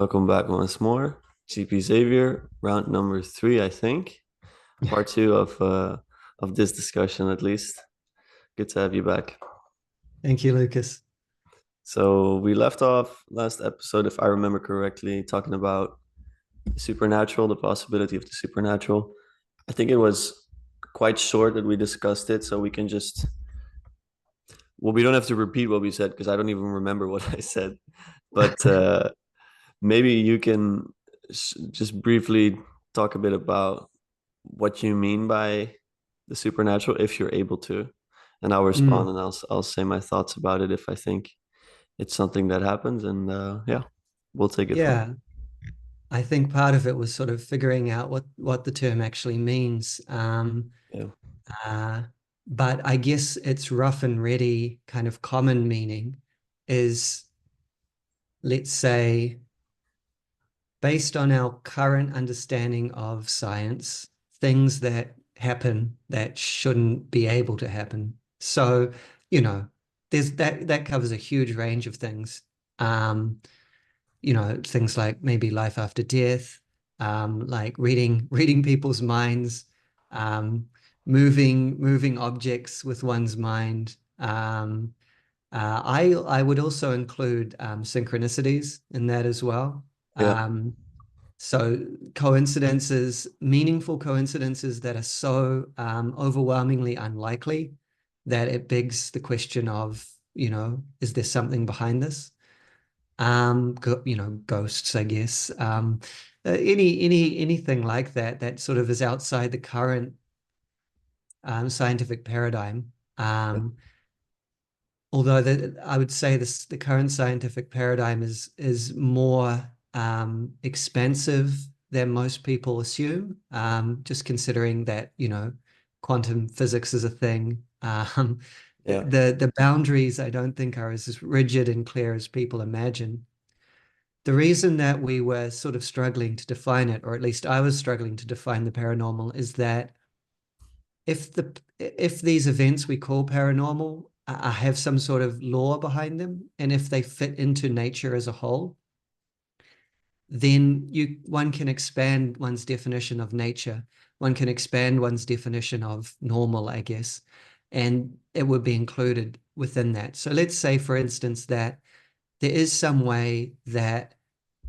Welcome back once more. GP Xavier, round number three, I think. Part two of this discussion at least. Good to have you back. Thank you, Lucas. So we left off last episode, if I remember correctly, talking about the supernatural, the possibility of the supernatural. I think it was quite short that we discussed it, so we can just we don't have to repeat what we said because I don't even remember what I said. But maybe you can just briefly talk a bit about what you mean by the supernatural, if you're able to, and I'll respond Mm, and I'll say my thoughts about it if I think it's something that happens, and yeah, we'll take it from yeah, I think part of it was sort of figuring out what the term actually means. there. Uh, but I guess its rough and ready kind of common meaning is, let's say, based on our current understanding of science, things that happen that shouldn't be able to happen. So, you know, there's that covers a huge range of things. Um, things like maybe life after death, like reading people's minds, um, moving objects with one's mind. I would also include synchronicities in that as well. Yeah, So coincidences, meaningful coincidences that are so overwhelmingly unlikely that it begs the question of, is there something behind this? Ghosts, I guess. Anything like that that sort of is outside the current scientific paradigm. yeah, Although I would say the current scientific paradigm is more expansive than most people assume. Just considering that, quantum physics is a thing. yeah, The boundaries I don't think are as rigid and clear as people imagine. The reason that we were sort of struggling to define it, or at least I was struggling to define the paranormal, is that if these events we call paranormal have some sort of law behind them, and if they fit into nature as a whole, then one can expand one's definition of nature. One can expand one's definition of normal, I guess, and it would be included within that. So let's say, for instance, that there is some way that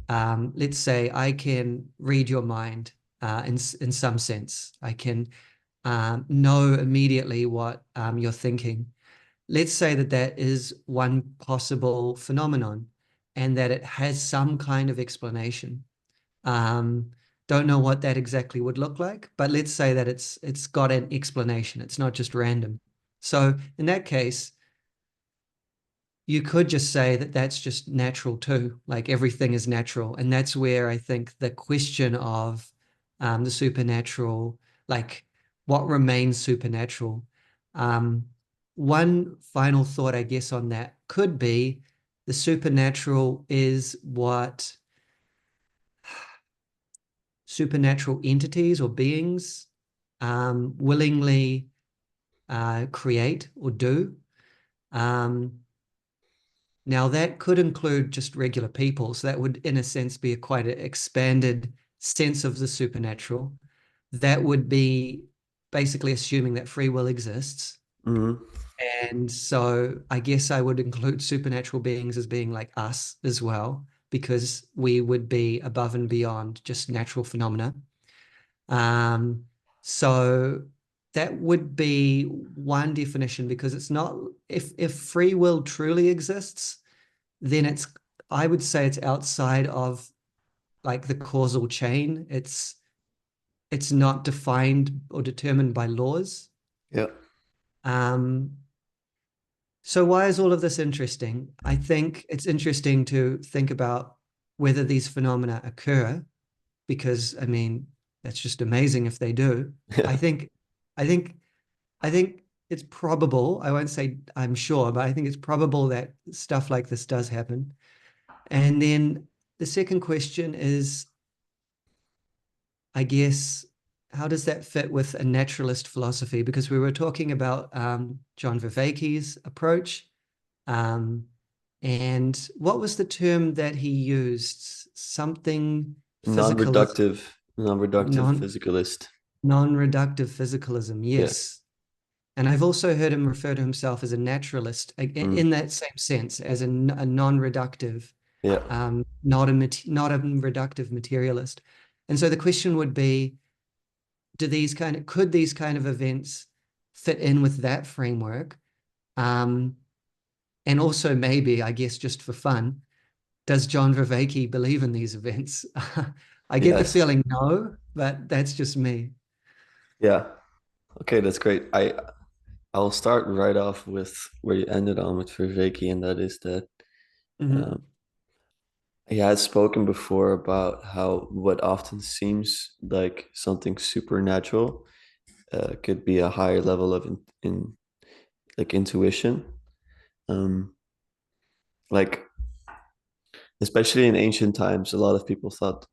let's say I can read your mind in some sense. I can know immediately what you're thinking. Let's say that that is one possible phenomenon and that it has some kind of explanation. Um, don't know what that exactly would look like, but let's say that it's got an explanation. It's not just random. So in that case, you could just say that that's just natural too, like everything is natural. And that's where I think the question of the supernatural, like what remains supernatural. Um, One final thought, I guess, on that could be the supernatural is what supernatural entities or beings willingly create or do. Um, Now, that could include just regular people. So that would, in a sense, be a quite an expanded sense of the supernatural. That would be basically assuming that free will exists. hmm And so I guess I would include supernatural beings as being like us as well, because we would be above and beyond just natural phenomena. Um, so that would be one definition, because it's not, if free will truly exists, then I would say it's outside of like the causal chain. It's not defined or determined by laws. yeah, Um, so why is all of this interesting? I think it's interesting to think about whether these phenomena occur, because I mean, that's just amazing if they do. yeah, I think, I think, I think it's probable. I won't say I'm sure, but I think it's probable that stuff like this does happen. And then the second question is, I guess, how does that fit with a naturalist philosophy? Because we were talking about John Vervaeke's approach. Um, and what was the term that he used? something physicalist, non-reductive non physicalist. non-reductive physicalism. Yeah. Yes. And I've also heard him refer to himself as a naturalist Mm. in that same sense, as a non-reductive, Yeah. not a reductive materialist. And so the question would be, could these kind of events fit in with that framework? Um, and also maybe, I guess, just for fun, does John Vervaeke believe in these events? I get the Yes. feeling no, but that's just me. Yeah. Okay, that's great. I'll start right off with where you ended on with Vervaeke, and that is that Mhm. um, he has spoken before about how what often seems like something supernatural could be a higher level of in like intuition. Um, like especially in ancient times, a lot of people thought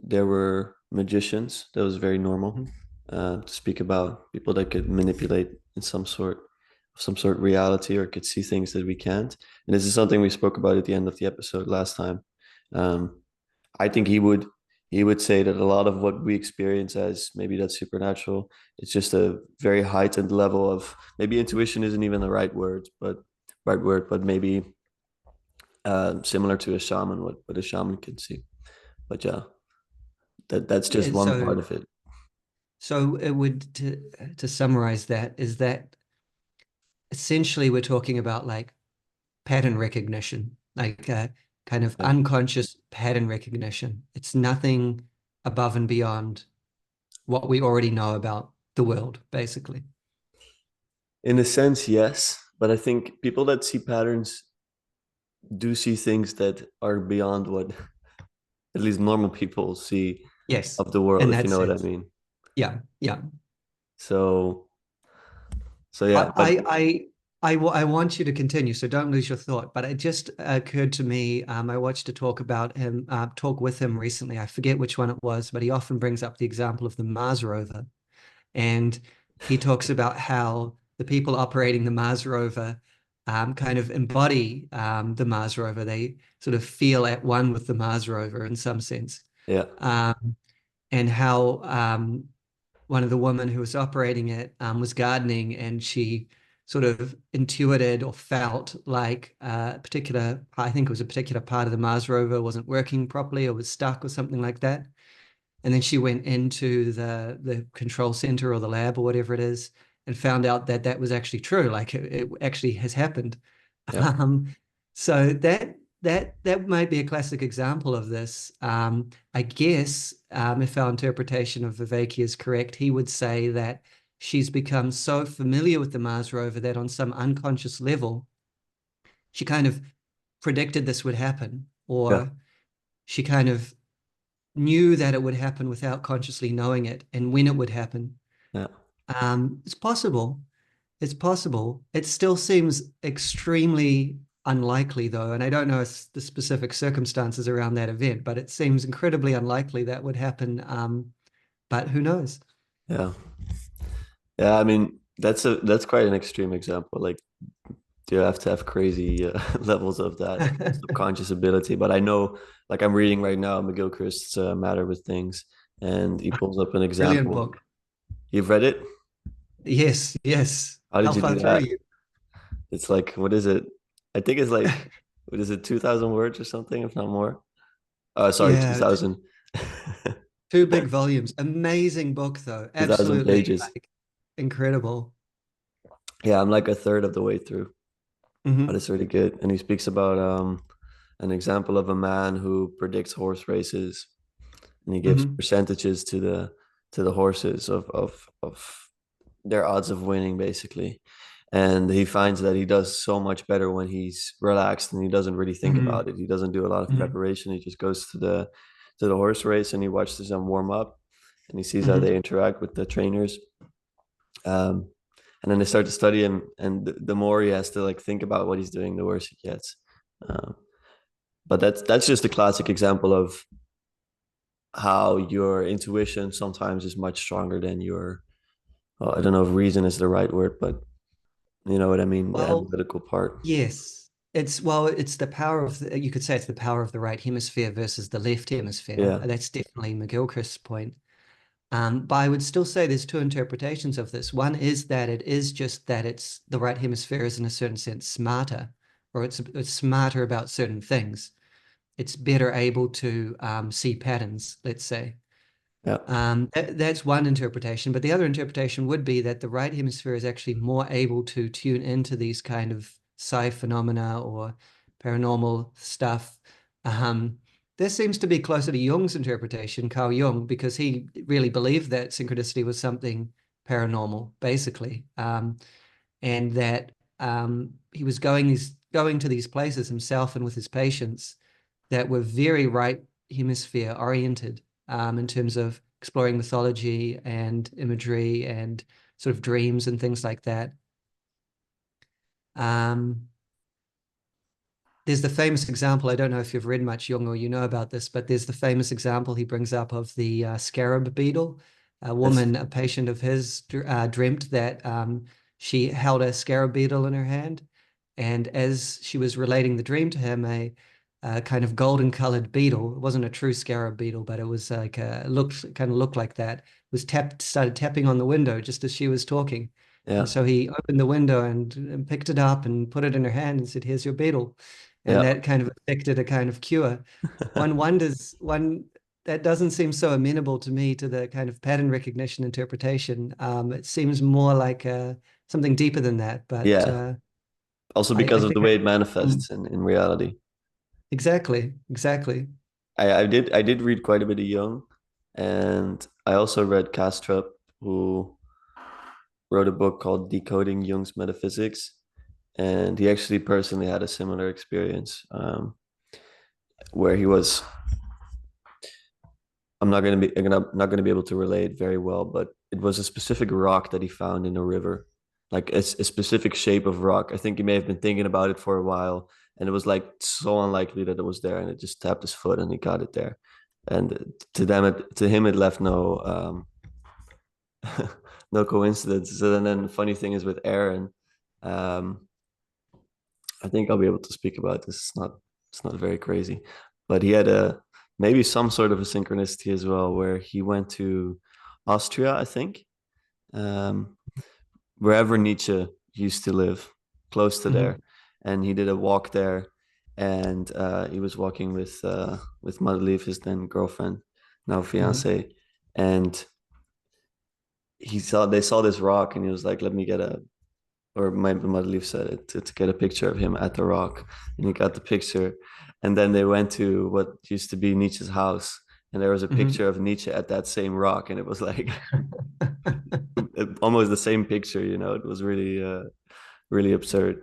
there were magicians. That was very normal Mhm. to speak about people that could manipulate in some sort reality or could see things that we can't. And this is something we spoke about at the end of the episode last time. Um, I think he would say that a lot of what we experience as maybe that's supernatural, it's just a very heightened level of maybe intuition isn't even the right word, but maybe similar to a shaman, what a shaman can see. But yeah, that's just Yeah, one part of it. so it would to summarize that is that essentially we're talking about like pattern recognition, like kind of Yeah. unconscious pattern recognition. It's nothing above and beyond what we already know about the world, basically. In a sense, yes, but I think people that see patterns do see things that are beyond what at least normal people see Yes, of the world, in if you that know what I sense. mean. Yeah, yeah. So, so yeah, but I want you to continue, so don't lose your thought. But it just occurred to me. I watched a talk about him, talk with him recently. I forget which one it was, but he often brings up the example of the Mars rover, and he talks about how the people operating the Mars rover kind of embody the Mars rover. They sort of feel at one with the Mars rover in some sense, yeah, um, and how one of the women who was operating it was gardening, and she sort of intuited or felt like a particular, I think it was a particular part of the Mars rover wasn't working properly or was stuck or something like that. And then she went into the control center or the lab or whatever it is and found out that that was actually true. Like it actually has happened. yeah, Um, so that might be a classic example of this. I guess if our interpretation of Vervaeke is correct, he would say that she's become so familiar with the Mars rover that on some unconscious level, she kind of predicted this would happen, yeah, or she kind of knew that it would happen without consciously knowing it and when it would happen. yeah, It's possible. It's possible. It still seems extremely unlikely, though, and I don't know the specific circumstances around that event, but it seems incredibly unlikely that would happen. But who knows? yeah, yeah. I mean, that's quite an extreme example. Like, do you have to have crazy levels of that subconscious ability? But I know, like, I'm reading right now McGilchrist's Matter with Things, and he pulls up an Brilliant example. book. You've read it? Yes, yes. How How did you far do through are that? you? It's like, what is it? I think it's like, what is it, 2,000 words or something, if not more? Sorry, Yeah, 2,000. two big volumes. Amazing book, though. 2,000 Absolutely, pages. like incredible. Yeah, I'm like a third of the way through, but Hmm. it's really good. And he speaks about an example of a man who predicts horse races, and he gives Hmm. percentages to the horses of their odds of winning, basically. And he finds that he does so much better when he's relaxed and he doesn't really think Hmm. about it. He doesn't do a lot of Hmm. preparation. He just goes to the horse race and he watches them warm up and he sees how they Hmm. interact with the trainers. Um, and then they start to study him, and the more he has to like think about what he's doing, the worse he gets. Um, but that's just a classic example of how your intuition sometimes is much stronger than your, well, I don't know if reason is the right word, but you know what I mean, the Well, analytical part. yes. it's the power of you could say it's the power of the right hemisphere versus the left hemisphere. Yeah, That's definitely McGilchrist's point. But I would still say there's two interpretations of this. One is that it is just that it's the right hemisphere is in a certain sense smarter, or it's smarter about certain things. It's better able to see patterns, let's say. yeah, That's one interpretation, but the other interpretation would be that the right hemisphere is actually more able to tune into these kind of psi phenomena or paranormal stuff. Um, this seems to be closer to Jung's interpretation, Carl Jung, because he really believed that synchronicity was something paranormal, basically, and that he was going to these places himself and with his patients that were very right hemisphere oriented in terms of exploring mythology and imagery and sort of dreams and things like that. Um, there's the famous example, I don't know if you've read much Jung or you know about this, but there's the famous example he brings up of the scarab beetle. A yes, woman, a patient of his, dreamt that she held a scarab beetle in her hand. And as she was relating the dream to him, a kind of golden colored beetle, it wasn't a true scarab beetle, but it was like kind of looked like that, started tapping on the window just as she was talking. And yeah, so he opened the window and picked it up and put it in her hand and said, "Here's your beetle." And yeah, that kind of affected a kind of cure. One wonders, one that doesn't seem so amenable to me to the kind of pattern recognition interpretation. It seems more like something deeper than that. But yeah. Also I because of the think way it um, manifests in reality. exactly, exactly. I did read quite a bit of Jung, and I also read Kastrup, who wrote a book called Decoding Jung's Metaphysics, and he actually personally had a similar experience, where he was. I'm not gonna be able to relate very well, but it was a specific rock that he found in a river, like a specific shape of rock. I think he may have been thinking about it for a while, and it was like so unlikely that it was there, and it just tapped his foot, and he got it there. And to him, it left no coincidence. So then the funny thing is with Aaron, um, I think I'll be able to speak about this. It's not very crazy, but he had a maybe some sort of a synchronicity as well, where he went to Austria, I think, um, wherever Nietzsche used to live, close to Mhm, there, and he did a walk there, and he was walking with Madeleine, his then girlfriend, now mhm, fiance, and they saw this rock, and he was like, "Let me get a," or my Madeleine said it, to get a picture of him at the rock, and he got the picture, and then they went to what used to be Nietzsche's house, and there was a mhm. picture of Nietzsche at that same rock, and it was like almost the same picture. It was really absurd.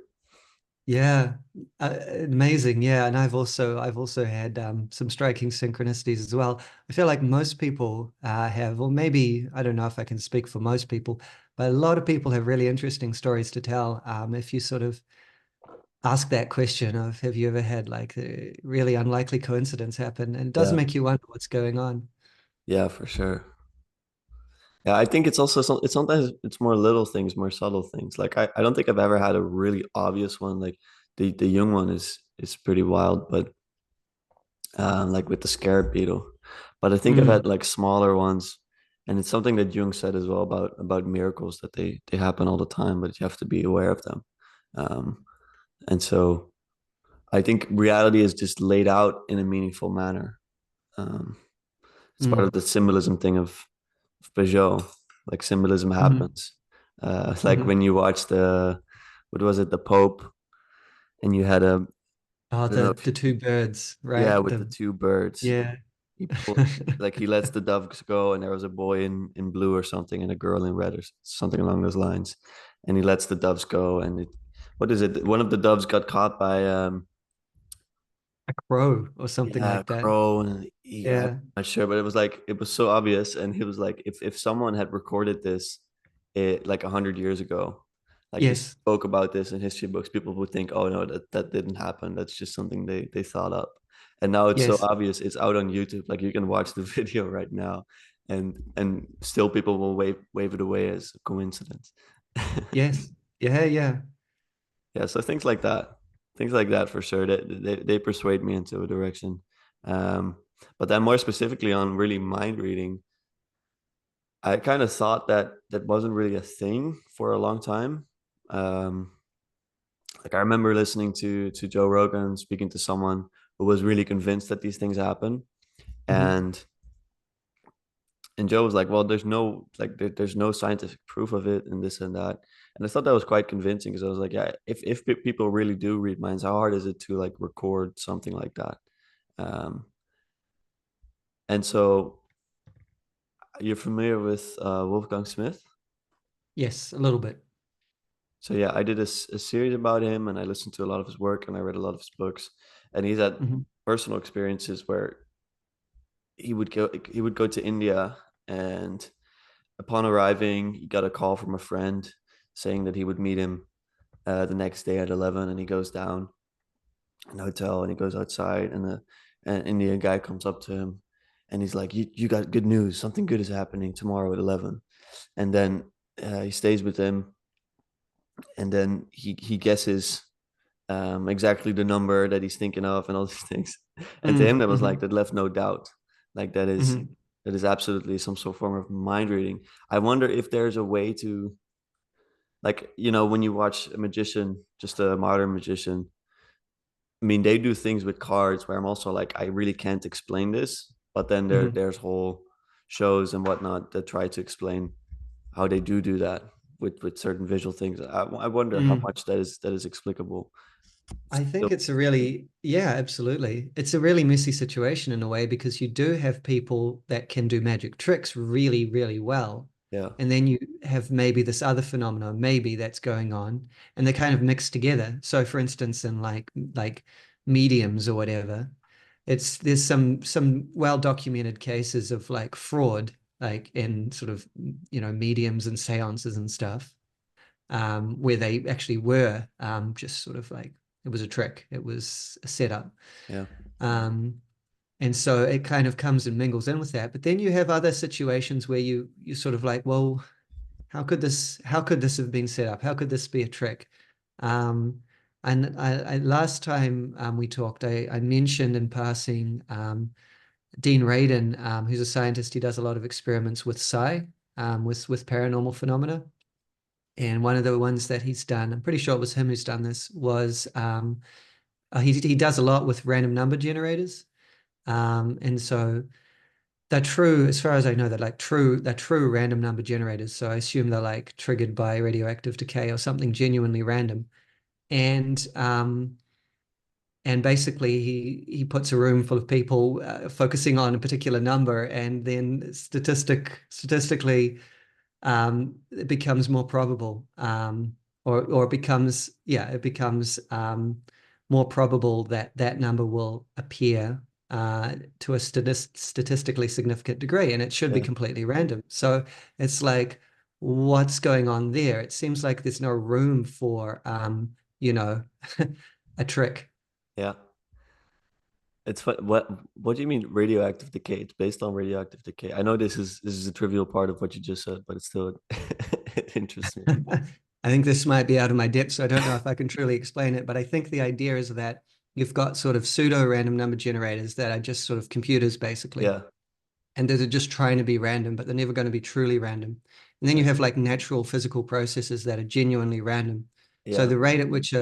Yeah, amazing. Yeah, and I've also had some striking synchronicities as well. I feel like most people have, or maybe I don't know if I can speak for most people, but a lot of people have really interesting stories to tell. If you sort of ask that question of, have you ever had like a really unlikely coincidence happen? And it does Yeah, make you wonder what's going on. yeah, for sure. Yeah, I think it's also it's sometimes it's more little things, more subtle things. Like I don't think I've ever had a really obvious one. Like the young one is pretty wild, but like with the scarab beetle. But I think I've Mm, had like smaller ones, and it's something that Jung said as well about miracles, that they happen all the time, but you have to be aware of them. Um, and so I think reality is just laid out in a meaningful manner. Um, it's part of mm, the symbolism thing of Peugeot. Like symbolism mm, happens. Like mm. when you watch what was it, the Pope, and you had Oh, I don't know the two birds, yeah, right? with the two birds. Yeah. He pulled, like he lets the doves go, and there was a boy in blue or something, and a girl in red or something along those lines, and he lets the doves go, and what is it? One of the doves got caught by A crow or something yeah, like that. crow, and I'm Yeah. not sure, but it was like it was so obvious, and he was like, if someone had recorded this, like 100 years ago, like they Yes. spoke about this in history books, people would think, oh no, that didn't happen. That's just something they thought up, and now it's so Yes. obvious. It's out on YouTube. Like you can watch the video right now, and still people will wave it away as a coincidence. Yes. Yeah. Yeah. Yeah, so things like that. things like that for sure. They persuade me into a direction. Um, but then more specifically on really mind reading, I kind of thought that that wasn't really a thing for a long time. Um, like I remember listening to Joe Rogan speaking to someone who was really convinced that these things happen, Hmm. and Joe was like, "Well, there's no scientific proof of it, and this and that." And I thought that was quite convincing because I was like, "Yeah, if people really do read minds, how hard is it to like record something like that?" Um, and so you're familiar with Wolfgang Smith? Yes, a little bit. So yeah, I did a series about him, and I listened to a lot of his work, and I read a lot of his books. And he's had Hmm. personal experiences where he would go to India, and upon arriving, he got a call from a friend saying that he would meet him the next day at 11, and he goes down in the hotel and he goes outside, and an Indian guy comes up to him, and he's like, you got good news, something good is happening tomorrow at 11. And then he stays with him, and then he guesses exactly the number that he's thinking of and all these things. And to him, that was like, Mm-hmm. that left no doubt. Like Hmm. that is absolutely some sort of form of mind reading. I wonder if there's a way to, like, when you watch a magician, just a modern magician, I mean, they do things with cards where I'm also like, I really can't explain this. But then Hmm. there's whole shows and whatnot that try to explain how they do that with certain visual things. I wonder how Mm. much that is explicable. I So, think it's a really, yeah, absolutely. It's a really messy situation in a way because you do have people that can do magic tricks really, really well. yeah, And then you have maybe this other phenomenon, maybe that's going on, and they kind of mix together. So for instance, in like mediums or whatever, there's some well-documented cases of like fraud, like in sort of, mediums and seances and stuff, where they actually were just sort of like it was a trick, it was a setup. yeah, Um, and so it kind of comes and mingles in with that. But then you have other situations where you sort of like, well, how could this have been set up? How could this be a trick? Um, and I last time we talked, I mentioned in passing Dean Radin, who's a scientist. He does a lot of experiments with psi, with paranormal phenomena. And one of the ones that he's done, I'm pretty sure it was him who's done this, was he does a lot with random number generators. And so they're true, as far as I know, they're true random number generators. So I assume they're like triggered by radioactive decay or something genuinely random. And basically he puts a room full of people focusing on a particular number, and then statistically it becomes more probable, or it becomes more probable that that number will appear to a statistically significant degree, and it should be yeah, completely random. So it's like, what's going on there? It seems like there's no room for, you know, a trick. yeah. It's fun. What do you mean radioactive decay? It's based on radioactive decay. I know this is a trivial part of what you just said, but it's still interesting. I think this might be out of my depth, so I don't know if I can truly explain it. But I think the idea is that you've got sort of pseudo random number generators that are just sort of computers, basically, Yeah, and they're just trying to be random, but they're never going to be truly random. And then you yeah, have like natural physical processes that are genuinely random. So yeah, the rate at which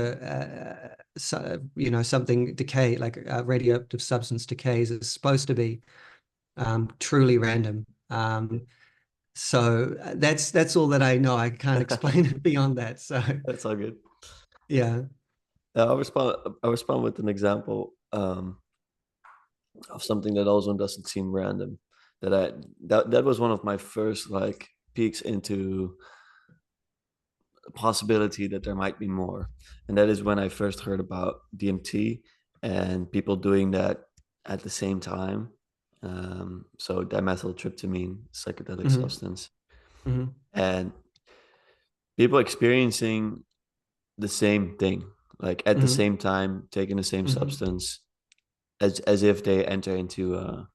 something decay, like a radioactive substance decays, is supposed to be truly random. yeah. So that's all that I know. I can't explain it beyond that. So That's all good. yeah. I'll respond with an example of something that also doesn't seem random. That was one of my first like peeks into a possibility that there might be more, and that is when I first heard about DMT and people doing that at the same time. So dimethyltryptamine, psychedelic Hmm. substance, Hmm. and people experiencing the same thing, like at the Hmm. same time, taking the same Hmm. substance, as if they enter into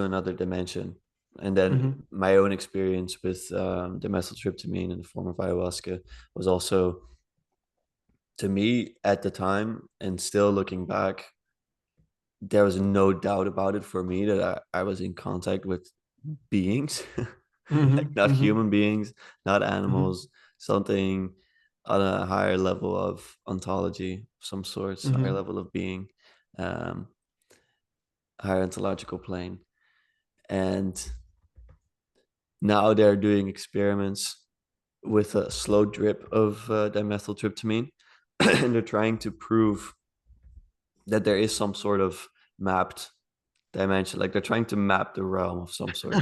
another dimension. And then Hmm. my own experience with dimethyltryptamine in the form of ayahuasca was also to me at the time, and still looking back, there was no doubt about it for me that I was in contact with beings, like Hmm. not Hmm. human beings, not Hmm. animals, something on a higher level of ontology of some sorts, higher Hmm. level of being, um, higher ontological plane. And now they're doing experiments with a slow drip of dimethyltryptamine, and they're trying to prove that there is some sort of mapped dimension. Like they're trying to map the realm of some sort,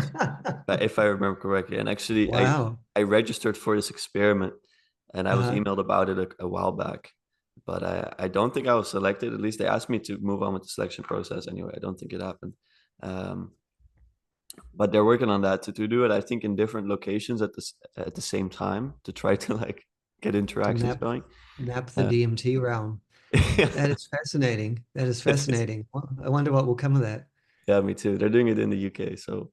if I remember correctly. And actually, Wow. I registered for this experiment, and I was Uh-huh. emailed about it a while back. But I don't think I was selected. At least they asked me to move on with the selection process anyway. I don't think it happened. Um, but they're working on that to do it, I think, in different locations at the same time to try to like get To interactions map going. map the Uh, DMT realm. That yeah, is fascinating. That is it is. fascinating. I wonder what will come of that. Yeah, me too. They're doing it in the UK, so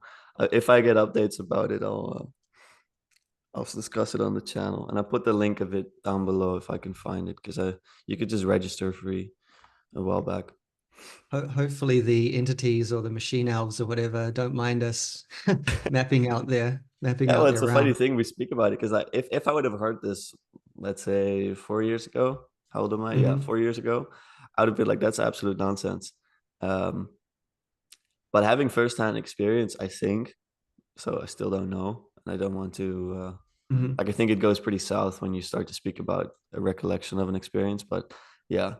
if I get updates about it, I'll discuss it on the channel, and I put the link of it down below if I can find it, because I you could just register free a while back. Hopefully the entities or the machine elves or whatever don't mind us mapping Yeah, well, out it's their a funny realm. thing we speak about it, because if I would have heard this, let's say 4 years ago, how old am I? Yeah, Hmm. 4 years ago, I would have been like, that's absolute nonsense. Um, but having firsthand experience, I think so. I still don't know, and I don't want to. Hmm. Like, I think it goes pretty south when you start to speak about a recollection of an experience. But yeah,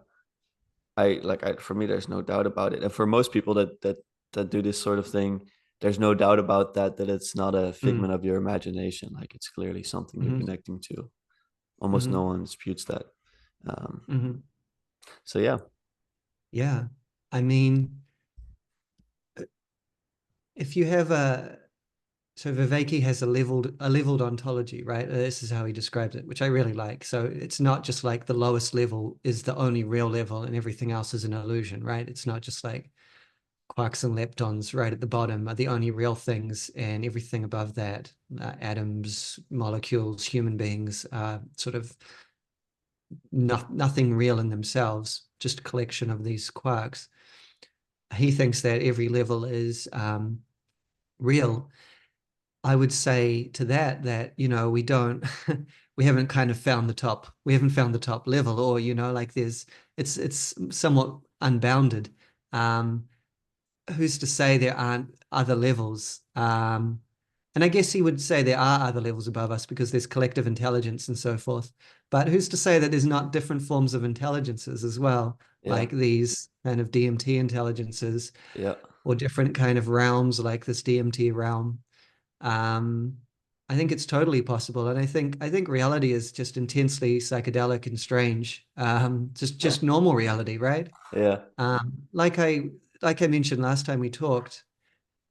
for me, there's no doubt about it. And for most people that do this sort of thing, there's no doubt about that it's not a figment of your imagination. Like, it's clearly something you're Hmm. connecting to. Almost no Hmm. one disputes that. Um, Hmm. so yeah. Yeah. I mean, if you have a so Vervaeke has a leveled ontology, right? This is how he describes it, which I really like. So it's not just like the lowest level is the only real level and everything else is an illusion, right? It's not just like quarks and leptons right at the bottom are the only real things, and everything above that, atoms, molecules, human beings, are sort of nothing real in themselves, just a collection of these quarks. He thinks that every level is real. I would say to that, we don't, we haven't kind of found the top, we haven't found the top level, or, like it's somewhat unbounded. Um, who's to say there aren't other levels? And I guess he would say there are other levels above us because there's collective intelligence and so forth. But who's to say that there's not different forms of intelligences as well, Yeah. like these kind of DMT intelligences, Yeah. or different kind of realms like this DMT realm? Um, I think it's totally possible, and I think reality is just intensely psychedelic and strange. Just normal reality, right? Yeah. Like I mentioned last time we talked,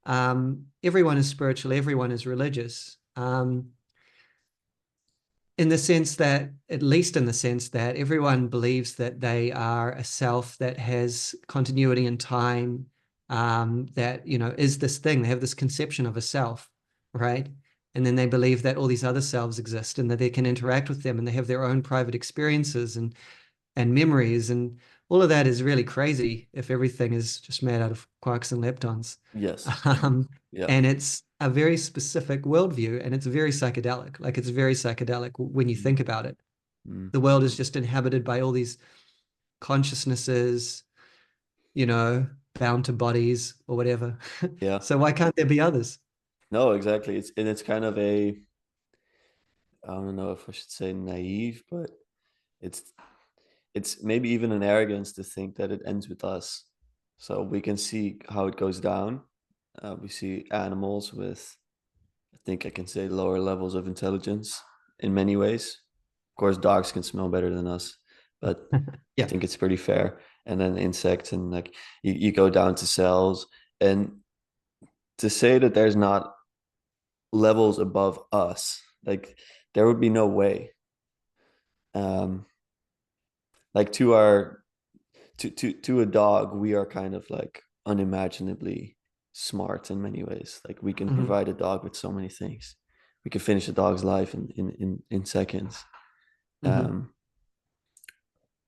everyone is spiritual, everyone is religious. In the sense that, at least in the sense that everyone believes that they are a self that has continuity in time, that, is this thing. They have this conception of a self, right? And then they believe that all these other selves exist and that they can interact with them and they have their own private experiences and memories. And all of that is really crazy if everything is just made out of quarks and leptons. Yes. Um, Yeah. and it's a very specific worldview, and it's very psychedelic. Like, it's very psychedelic when you Mm. think about it. Mm. The world is just inhabited by all these consciousnesses, you know, bound to bodies or whatever. Yeah. So why can't there be others? No, exactly. It's kind of a, I don't know if I should say naive, but it's it's maybe even an arrogance to think that it ends with us. So we can see how it goes down. We see animals with, I think I can say, lower levels of intelligence in many ways. Of course, dogs can smell better than us, but I Yeah. think it's pretty fair. And then insects, and like you go down to cells, and to say that there's not levels above us, like there would be no way. Um, like to a dog, we are kind of like unimaginably smart in many ways. Like, we can Hmm. provide a dog with so many things. We can finish a dog's life in seconds. Hmm. Um,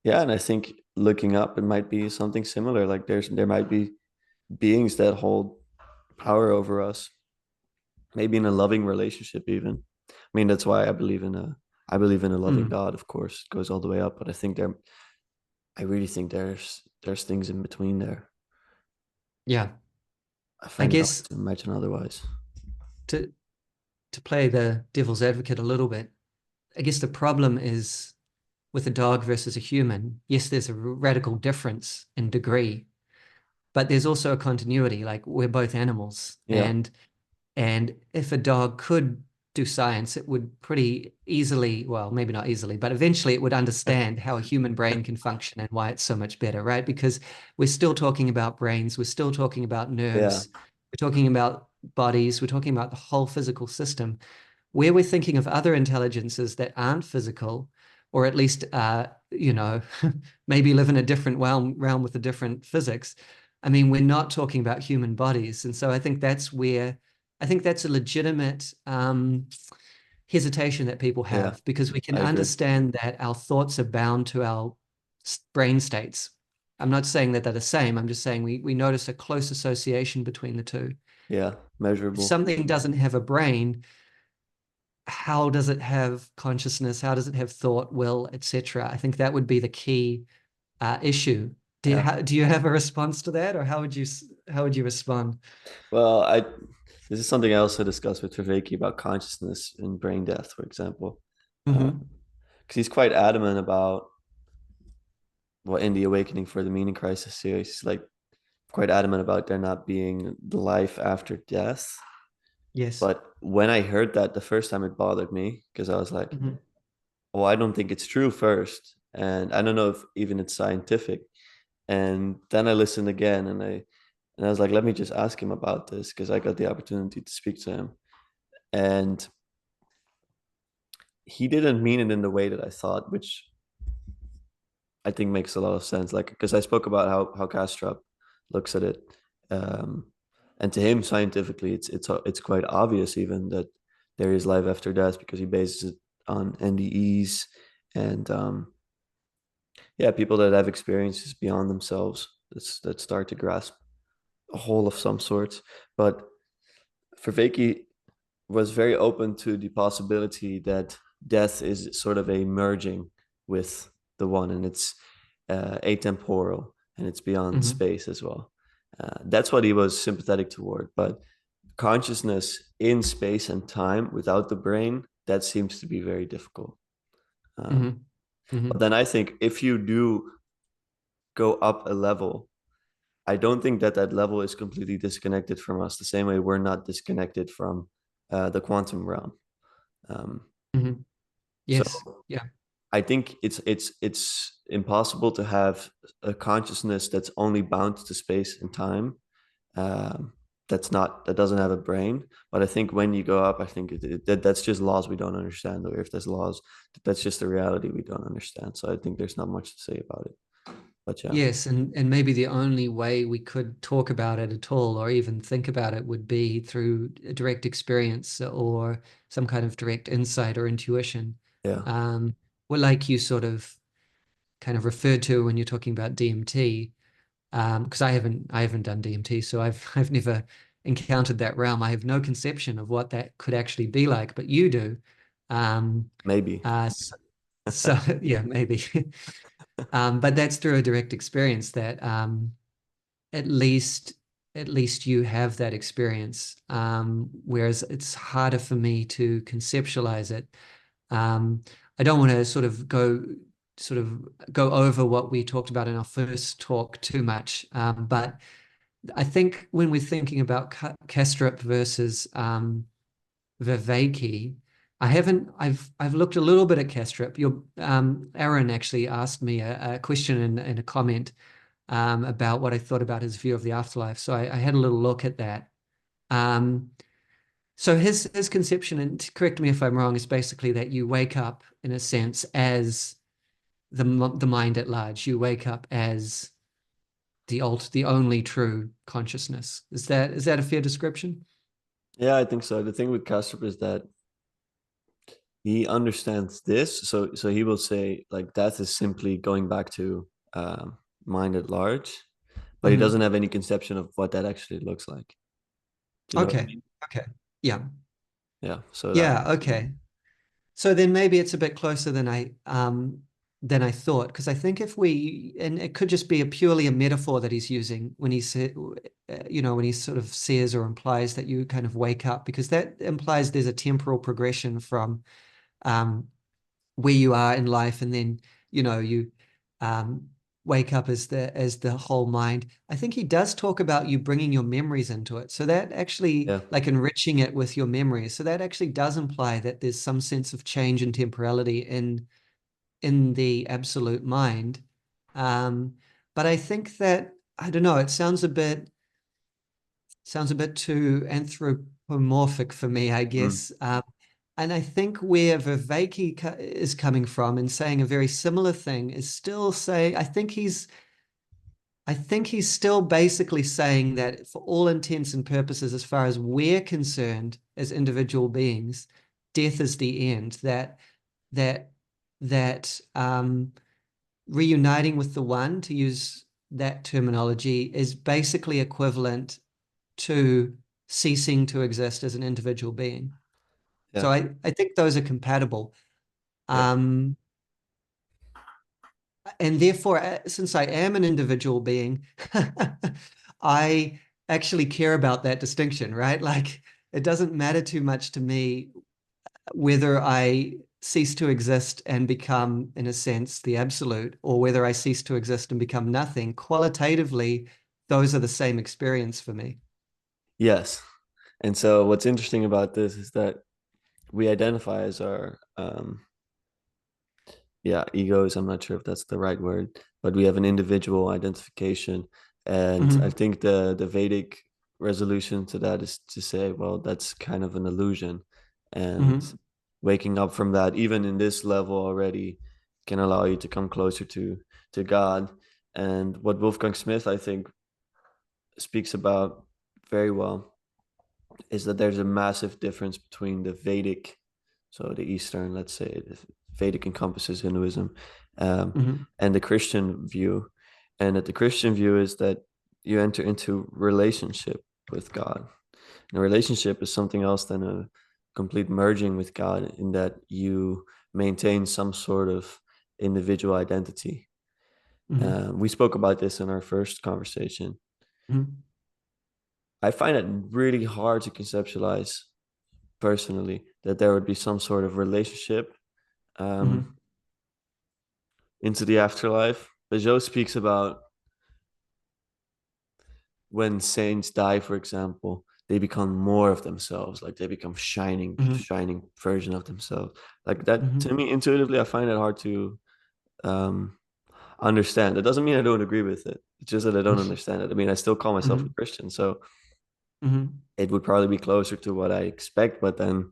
Yeah, and I think looking up, it might be something similar. Like there might be beings that hold power over us, maybe in a loving relationship even. I mean, that's why I believe in a loving Mm, God, of course. It goes all the way up, but I really think there's things in between there. yeah. I I find it hard guess to imagine otherwise. to play the devil's advocate a little bit, I guess the problem is with a dog versus a human. Yes, there's a radical difference in degree, but there's also a continuity. Like we're both animals, Yeah, and if a dog could do science, it would pretty easily, well, maybe not easily, but eventually it would understand how a human brain can function and why it's so much better, right? Because we're still talking about brains, we're still talking about yeah, nerves, we're talking about bodies, we're talking about the whole physical system. Where we're thinking of other intelligences that aren't physical, or at least, maybe live in a different realm with a different physics. I mean, we're not talking about human bodies. And so I think that's a legitimate hesitation that people yeah. have because we can I agree. understand that our thoughts are bound to our brain states. I'm not saying that they're the same. I'm just saying we notice a close association between the two. Yeah, If measurable. something doesn't have a brain, how does it have consciousness? How does it have thought, will, etc.? I think that would be the key issue. Yeah. Do you have a response to that, or how would you respond? Well, I this is something I also discussed with Vervaeke about consciousness and brain death, for example. Hmm. Because he's quite adamant about well, in the Awakening for the Meaning Crisis series, he's like quite adamant about there not being the life after death. Yes. But when I heard that the first time, it bothered me because I was like, Hmm. oh, I don't think it's true first. And I don't know if even it's scientific. And then I listened again and I was like, let me just ask him about this because I got the opportunity to speak to him. And he didn't mean it in the way that I thought, which I think makes a lot of sense. Like, because I spoke about how Kastrup looks at it. Um, and to him, scientifically, it's quite obvious even that there is life after death because he bases it on NDEs and yeah, people that have experiences beyond themselves that start to grasp a whole of some sort. But Vervaeke was very open to the possibility that death is sort of a merging with the one, and it's atemporal and it's beyond Hmm. space as well. That's what he was sympathetic toward. But consciousness in space and time without the brain, that seems to be very difficult. Hmm. Um, Hmm. but then I think if you do go up a level, I don't think that that level is completely disconnected from us, the same way we're not disconnected from the quantum realm. Um, Hmm. so Yes. Yeah. I think it's impossible to have a consciousness that's only bound to space and time. Um, that doesn't have a brain. But I think when you go up, I think that's just laws we don't understand. Or if there's laws, that's just a reality we don't understand. So I think there's not much to say about it. But yeah, Yes, and maybe the only way we could talk about it at all, or even think about it, would be through a direct experience or some kind of direct insight or intuition. yeah, Um, well, like you sort of kind of referred to when you're talking about DMT, because I haven't done DMT, so I've never encountered that realm. I have no conception of what that could actually be like, but you do. Um, maybe. so, so yeah, maybe. But that's through a direct experience that at least at least you have that experience. Whereas it's harder for me to conceptualize it. Um, I don't want to sort of go over what we talked about in our first talk too much. But I think when we're thinking about Kastrup versus Vervaeke, I've looked a little bit at Kastrup. Your Aaron actually asked me a question in a comment about what I thought about his view of the afterlife. So I had a little look at that. Um, so his conception, and correct me if I'm wrong, is basically that you wake up in a sense as the mind at large. You wake up as the only true consciousness. Is that a fair description? Yeah, I think so. The thing with Kastrup is that he understands this, so he will say like death is simply going back to mind at large, but he Hmm. doesn't have any conception of what that actually looks like. Do you know what I Okay. mean? Okay. Yeah. Yeah. So that. Yeah. Okay. So then maybe it's a bit closer than I thought, because I think if we, and it could just be a purely a metaphor that he's using when he said, when he sort of says or implies that you kind of wake up, because that implies there's a temporal progression from um, where you are in life, and then you um, wake up as the whole mind. I think he does talk about you bringing your memories into it, so that actually, Yeah. like, enriching it with your memories, so that actually does imply that there's some sense of change and temporality in the absolute mind. um, but I think that, I don't know, it sounds a bit too anthropomorphic for me, I Mm. guess. And I think where Vervaeke is coming from and saying a very similar thing is still saying, I think he's still basically saying that for all intents and purposes, as far as we're concerned as individual beings, death is the end. That that reuniting with the one, to use that terminology, is basically equivalent to ceasing to exist as an individual being. Yeah. So I think those are compatible. Yeah. Um, and therefore, since I am an individual being, I actually care about that distinction, right? Like, it doesn't matter too much to me whether I cease to exist and become, in a sense, the absolute, or whether I cease to exist and become nothing. Qualitatively, those are the same experience for me. Yes. And so what's interesting about this is that we identify as our yeah, egos. I'm not sure if that's the right word, but we have an individual identification. And I Mhm. think the Vedic resolution to that is to say, well, that's kind of an illusion. And Mhm. waking up from that, even in this level already, can allow you to come closer to God. And what Wolfgang Smith, I think, speaks about very well is that there's a massive difference between the Vedic, so the Eastern, let's say, the Vedic encompasses Hinduism, um, Mhm. and the Christian view. And that the Christian view is that you enter into relationship with God. And a relationship is something else than a complete merging with God, in that you maintain some sort of individual identity. Mhm. We spoke about this in our first conversation. Mhm. I find it really hard to conceptualize personally that there would be some sort of relationship um, Mhm. into the afterlife. But Joe speaks about when saints die, for example, they become more of themselves, like they become Mhm. shining version of themselves. Like that, to Mhm. me, intuitively, I find it hard to um, understand. It doesn't mean I don't agree with it. It's just that I don't understand it. I mean, I still call myself a Mhm. Christian, so Mhm. it would probably be closer to what I expect. But then,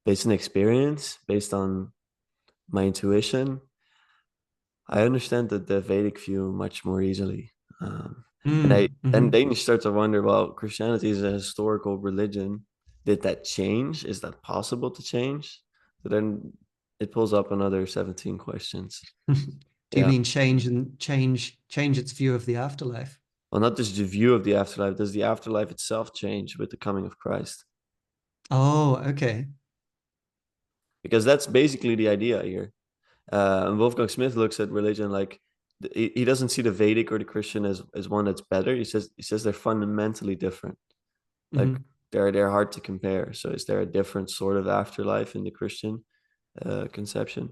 based on experience, based on my intuition, I understand that the Vedic view much more easily. And I Mhm. and Mhm. then you start to wonder, well, Christianity is a historical religion. Did that change? Is that possible to change? So then it pulls up another 17 questions. Do you Yeah. mean change its view of the afterlife? Well, not just the view of the afterlife. Does the afterlife itself change with the coming of Christ? Oh, okay. Because that's basically the idea here. And Wolfgang Smith looks at religion like he doesn't see the Vedic or the Christian as one that's better. He says they're fundamentally different. Like Mhm. they're hard to compare. So is there a different sort of afterlife in the Christian conception?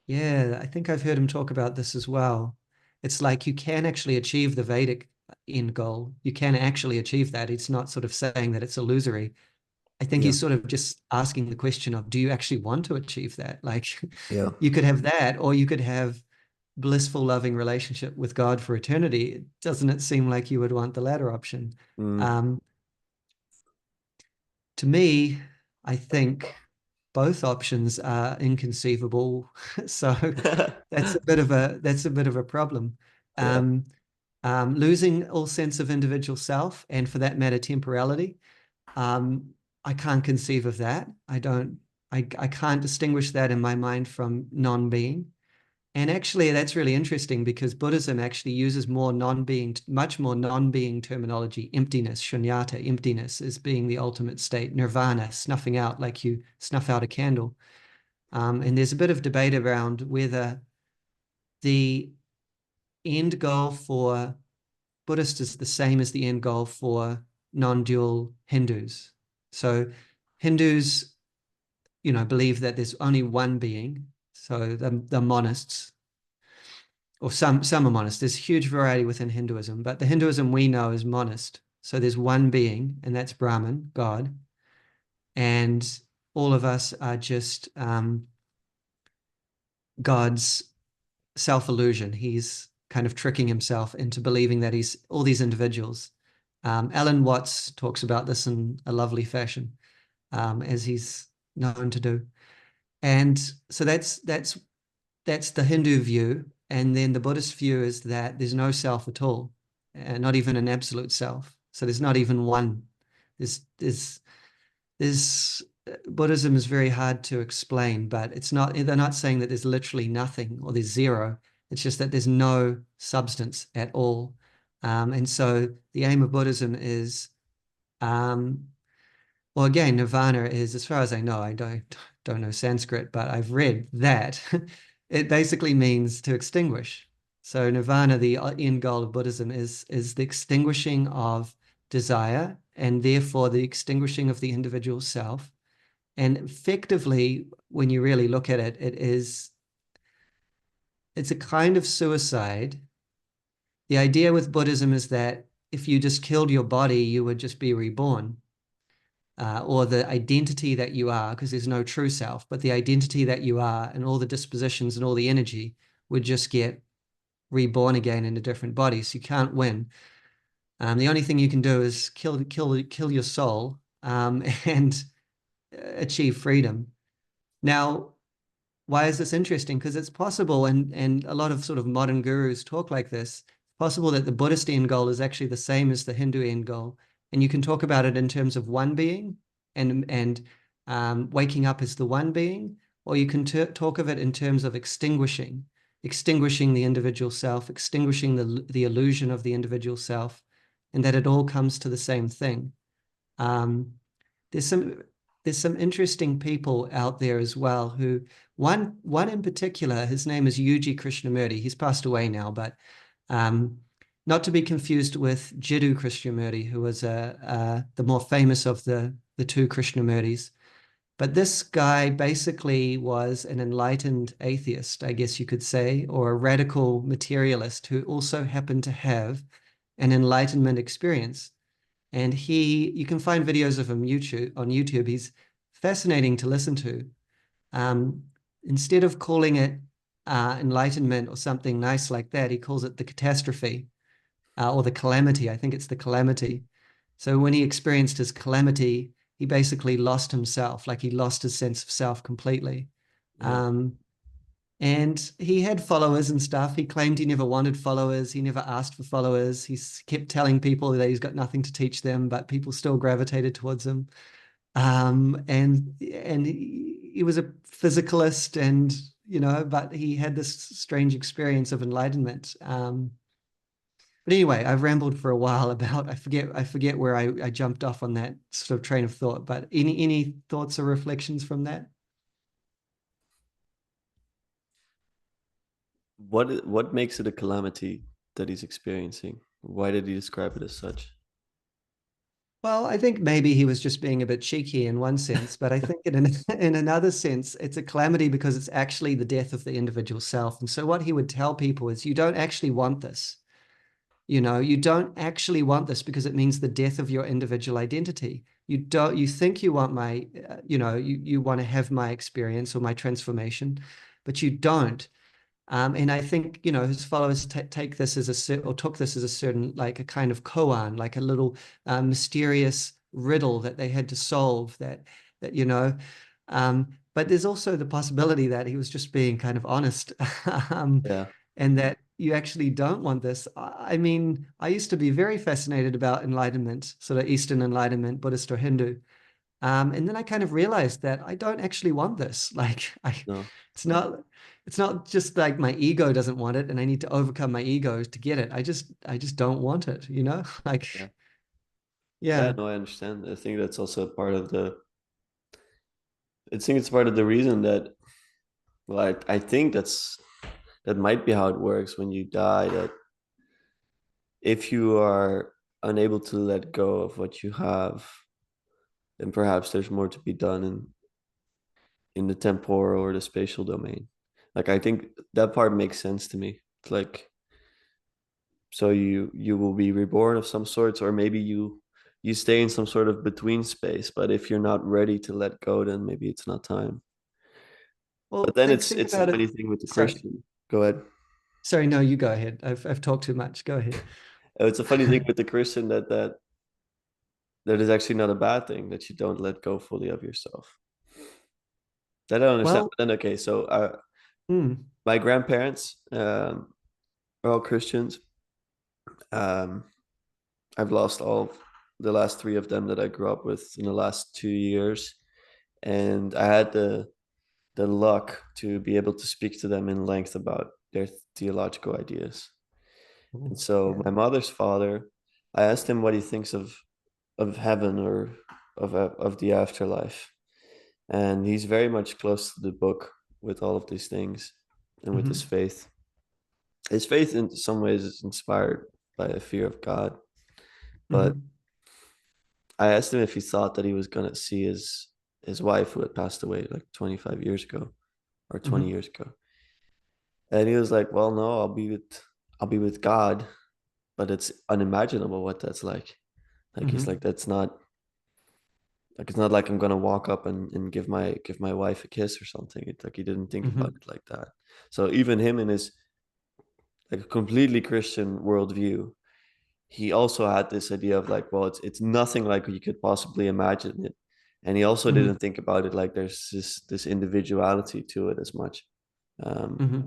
Yeah, I think I've heard him talk about this as well. It's like you can actually achieve the Vedic end goal. You can actually achieve that. It's not sort of saying that it's illusory. I think Yeah, he's sort of just asking the question of, do you actually want to achieve that? Like, yeah. you could have that, or you could have blissful, loving relationship with God for eternity. Doesn't it seem like you would want the latter option? Mm. Um, to me, I think both options are inconceivable. So that's a bit of a problem. Yeah, Um, Losing all sense of individual self, and for that matter, temporality. Um, I can't conceive of that. I can't distinguish that in my mind from non-being. And actually, that's really interesting because Buddhism actually uses much more non-being terminology, emptiness, shunyata, emptiness as being the ultimate state, nirvana, snuffing out like you snuff out a candle. And there's a bit of debate around whether the end goal for Buddhists is the same as the end goal for non-dual Hindus. So Hindus, believe that there's only one being. So the monists, or some are monist. There's huge variety within Hinduism, but the Hinduism we know is monist. So there's one being, and that's Brahman, God. And all of us are just God's self-illusion. He's kind of tricking himself into believing that he's all these individuals. Alan Watts talks about this in a lovely fashion, as he's known to do. And so that's the Hindu view. And then the Buddhist view is that there's no self at all, not even an absolute self. So there's not even one. There's Buddhism is very hard to explain, but they're not saying that there's literally nothing or there's zero. It's just that there's no substance at all. And so the aim of Buddhism is, well, again, nirvana is, as far as I know, I don't know Sanskrit, but I've read that it basically means to extinguish. So nirvana, the end goal of Buddhism, is the extinguishing of desire and therefore the extinguishing of the individual self. And effectively, when you really look at it, it's a kind of suicide. The idea with Buddhism is that if you just killed your body, you would just be reborn. Or the identity that you are, because there's no true self, but the identity that you are and all the dispositions and all the energy would just get reborn again in a different body. So you can't win. The only thing you can do is kill your soul and achieve freedom. Now, why is this interesting? Because it's possible, and a lot of sort of modern gurus talk like this, it's possible that the Buddhist end goal is actually the same as the Hindu end goal. And you can talk about it in terms of one being and waking up as the one being, or you can talk of it in terms of extinguishing the individual self, extinguishing the illusion of the individual self, and that it all comes to the same thing. There's some interesting people out there as well who, one in particular, his name is Yuji Krishnamurti. He's passed away now, but not to be confused with Jiddu Krishnamurti, who was the more famous of the two Krishnamurtis. But this guy basically was an enlightened atheist, I guess you could say, or a radical materialist who also happened to have an enlightenment experience. And you can find videos of him on YouTube. He's fascinating to listen to. Instead of calling it enlightenment or something nice like that, he calls it the catastrophe or the calamity. I think it's the calamity. So when he experienced his calamity, he basically lost himself, like he lost his sense of self completely. Yeah. And he had followers and stuff. He claimed he never wanted followers. He never asked for followers. He kept telling people that he's got nothing to teach them, but people still gravitated towards him. And he was a physicalist, and but he had this strange experience of enlightenment. But anyway, I've rambled for a while about, I forget where I jumped off on that sort of train of thought. But any thoughts or reflections from that? What makes it a calamity that he's experiencing? Why did he describe it as such? Well, I think maybe he was just being a bit cheeky in one sense, but I think in another sense, it's a calamity because it's actually the death of the individual self. And so what he would tell people is, you don't actually want this. You don't actually want this because it means the death of your individual identity. You think you want you want to have my experience or my transformation, but you don't. And I think, his followers take this took this as a certain, like a kind of koan, like a little mysterious riddle that they had to solve but there's also the possibility that he was just being kind of honest, Yeah. and that you actually don't want this. I mean, I used to be very fascinated about enlightenment, sort of Eastern enlightenment, Buddhist or Hindu. And then I kind of realized that I don't actually want this. Like No. it's not, it's not just like my ego doesn't want it and I need to overcome my ego to get it. I just don't want it, you know? Like, Yeah. Yeah, yeah. no, I understand. I think that's also part of I think it's part of the reason that, well, I think that might be how it works when you die, that if you are unable to let go of what you have, then perhaps there's more to be done in the temporal or the spatial domain. Like I think that part makes sense to me. It's like, so you will be reborn of some sorts, or maybe you stay in some sort of between space, but if you're not ready to let go, then maybe it's not time. But Well, then think it's a about it. funny thing with the Sorry. Christian. Go ahead. Sorry, no, you go ahead. I've talked too much. Go ahead. It's a funny thing with the Christian that is actually not a bad thing, that you don't let go fully of yourself. That I don't understand. Well, But then okay, so mm, my grandparents are all Christians. Um, I've lost all the last three of them that I grew up with in the last 2 years, and I had the luck to be able to speak to them in length about their theological ideas. oh, And so yeah. my mother's father, I asked him what he thinks of heaven or of the afterlife, and he's very much close to the book with all of these things and with his Hmm. faith. His faith in some ways is inspired by a fear of God, but Hmm. I asked him if he thought that he was gonna see his wife who had passed away like 25 years ago or 20 Hmm. years ago. And he was like, "Well, no, I'll be with God, but it's unimaginable what that's like." Like he's like, Hmm. "That's not like it's not like I'm gonna walk up and give my wife a kiss or something." It's like he didn't think about Hmm. it like that. So even him in his like a completely Christian worldview, he also had this idea of like, well, it's nothing like you could possibly imagine it. And he also Hmm. didn't think about it like there's this individuality to it as much. Um, Hmm.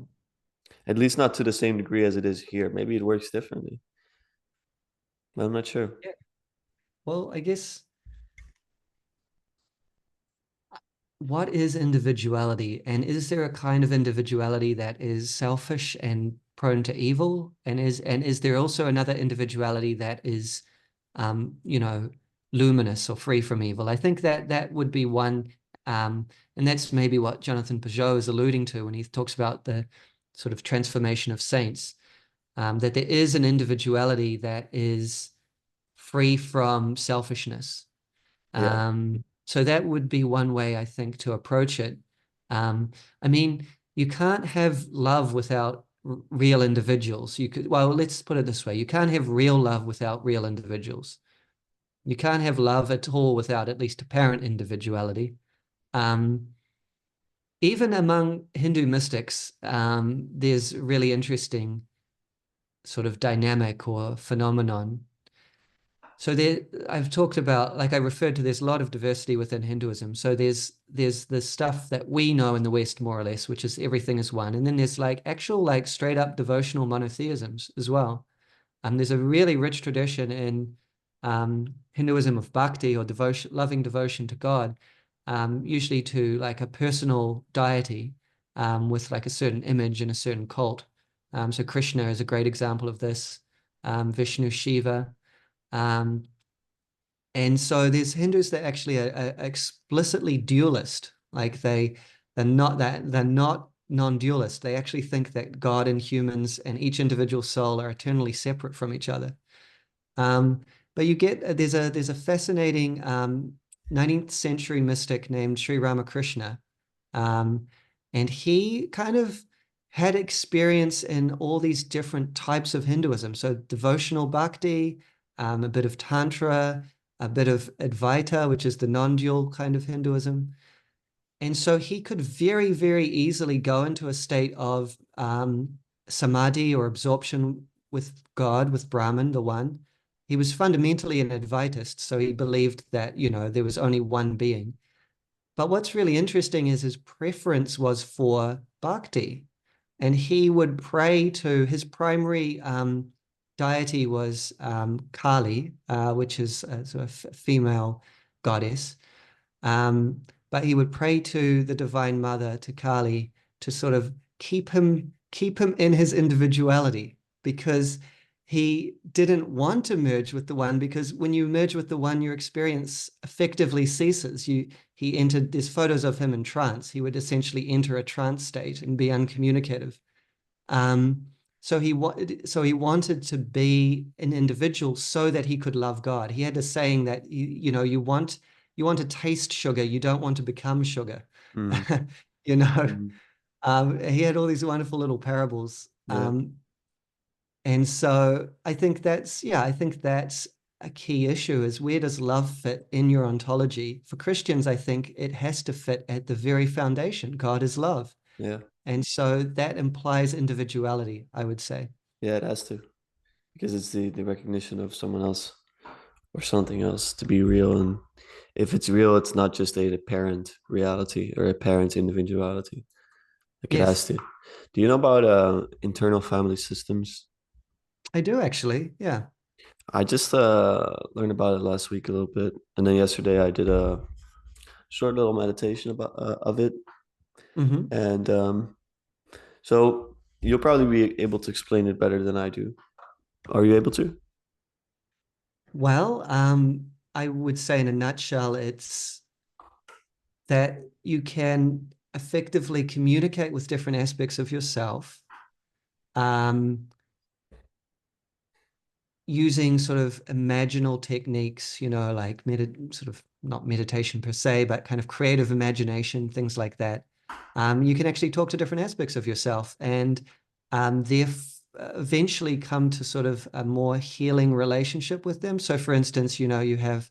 at least not to the same degree as it is here. Maybe it works differently. I'm not sure. Yeah. Well, I guess what is individuality? And is there a kind of individuality that is selfish and prone to evil? And is there also another individuality that is you know, luminous or free from evil? I think that that would be one, and that's maybe what Jonathan Peugeot is alluding to when he talks about the sort of transformation of saints, that there is an individuality that is free from selfishness. Yeah, So that would be one way, I think, to approach it. Um, I mean, you can't have love without real individuals. You could, well, let's put it this way. You can't have real love without real individuals. You can't have love at all without at least apparent individuality. Um, Even among Hindu mystics, there's really interesting sort of dynamic or phenomenon. So there, I've talked about, like I referred to, there's a lot of diversity within Hinduism. So there's the stuff that we know in the West, more or less, which is everything is one. And then there's like actual, like straight up devotional monotheisms as well. There's a really rich tradition in Hinduism of bhakti or devotion, loving devotion to God, usually to like a personal deity with like a certain image and a certain cult. So Krishna is a great example of this, Vishnu, Shiva. Um, and so there's Hindus that actually are explicitly dualist, like they're not non-dualist. They actually think that God and humans and each individual soul are eternally separate from each other. Um, but you get there's a fascinating 19th century mystic named Sri Ramakrishna, um, and he kind of had experience in all these different types of Hinduism. So devotional bhakti, a bit of tantra, a bit of Advaita, which is the non-dual kind of Hinduism. And so he could very, very easily go into a state of samadhi or absorption with God, with Brahman, the one. He was fundamentally an Advaitist, so he believed that, you know, there was only one being. But what's really interesting is his preference was for bhakti. And he would pray to his primary deity was Kali, which is a sort of female goddess. But he would pray to the Divine Mother, to Kali, to sort of keep him in his individuality, because he didn't want to merge with the One, because when you merge with the One, your experience effectively ceases. He entered, there's photos of him in trance. He would essentially enter a trance state and be uncommunicative. Um, so he wanted to be an individual so that he could love God. He had a saying that you want to taste sugar, you don't want to become sugar. Mm. You know, Mm. he had all these wonderful little parables. Yeah, And so I think that's a key issue, is where does love fit in your ontology? For Christians, I think it has to fit at the very foundation. God is love. yeah, And so that implies individuality, I would say. yeah. It has to, because it's the recognition of someone else or something else to be real, and if it's real, it's not just a apparent reality or apparent individuality. Like it has Yes, to. Do you know about internal family systems? I do actually. Yeah. I just learned about it last week a little bit, and then yesterday I did a short little meditation about of it, Hmm. and so you'll probably be able to explain it better than I do. Are you able to? Well, I would say in a nutshell, it's that you can effectively communicate with different aspects of yourself, um, using sort of imaginal techniques, like sort of not meditation per se, but kind of creative imagination, things like that. You can actually talk to different aspects of yourself, and they eventually come to sort of a more healing relationship with them. So, for instance, you have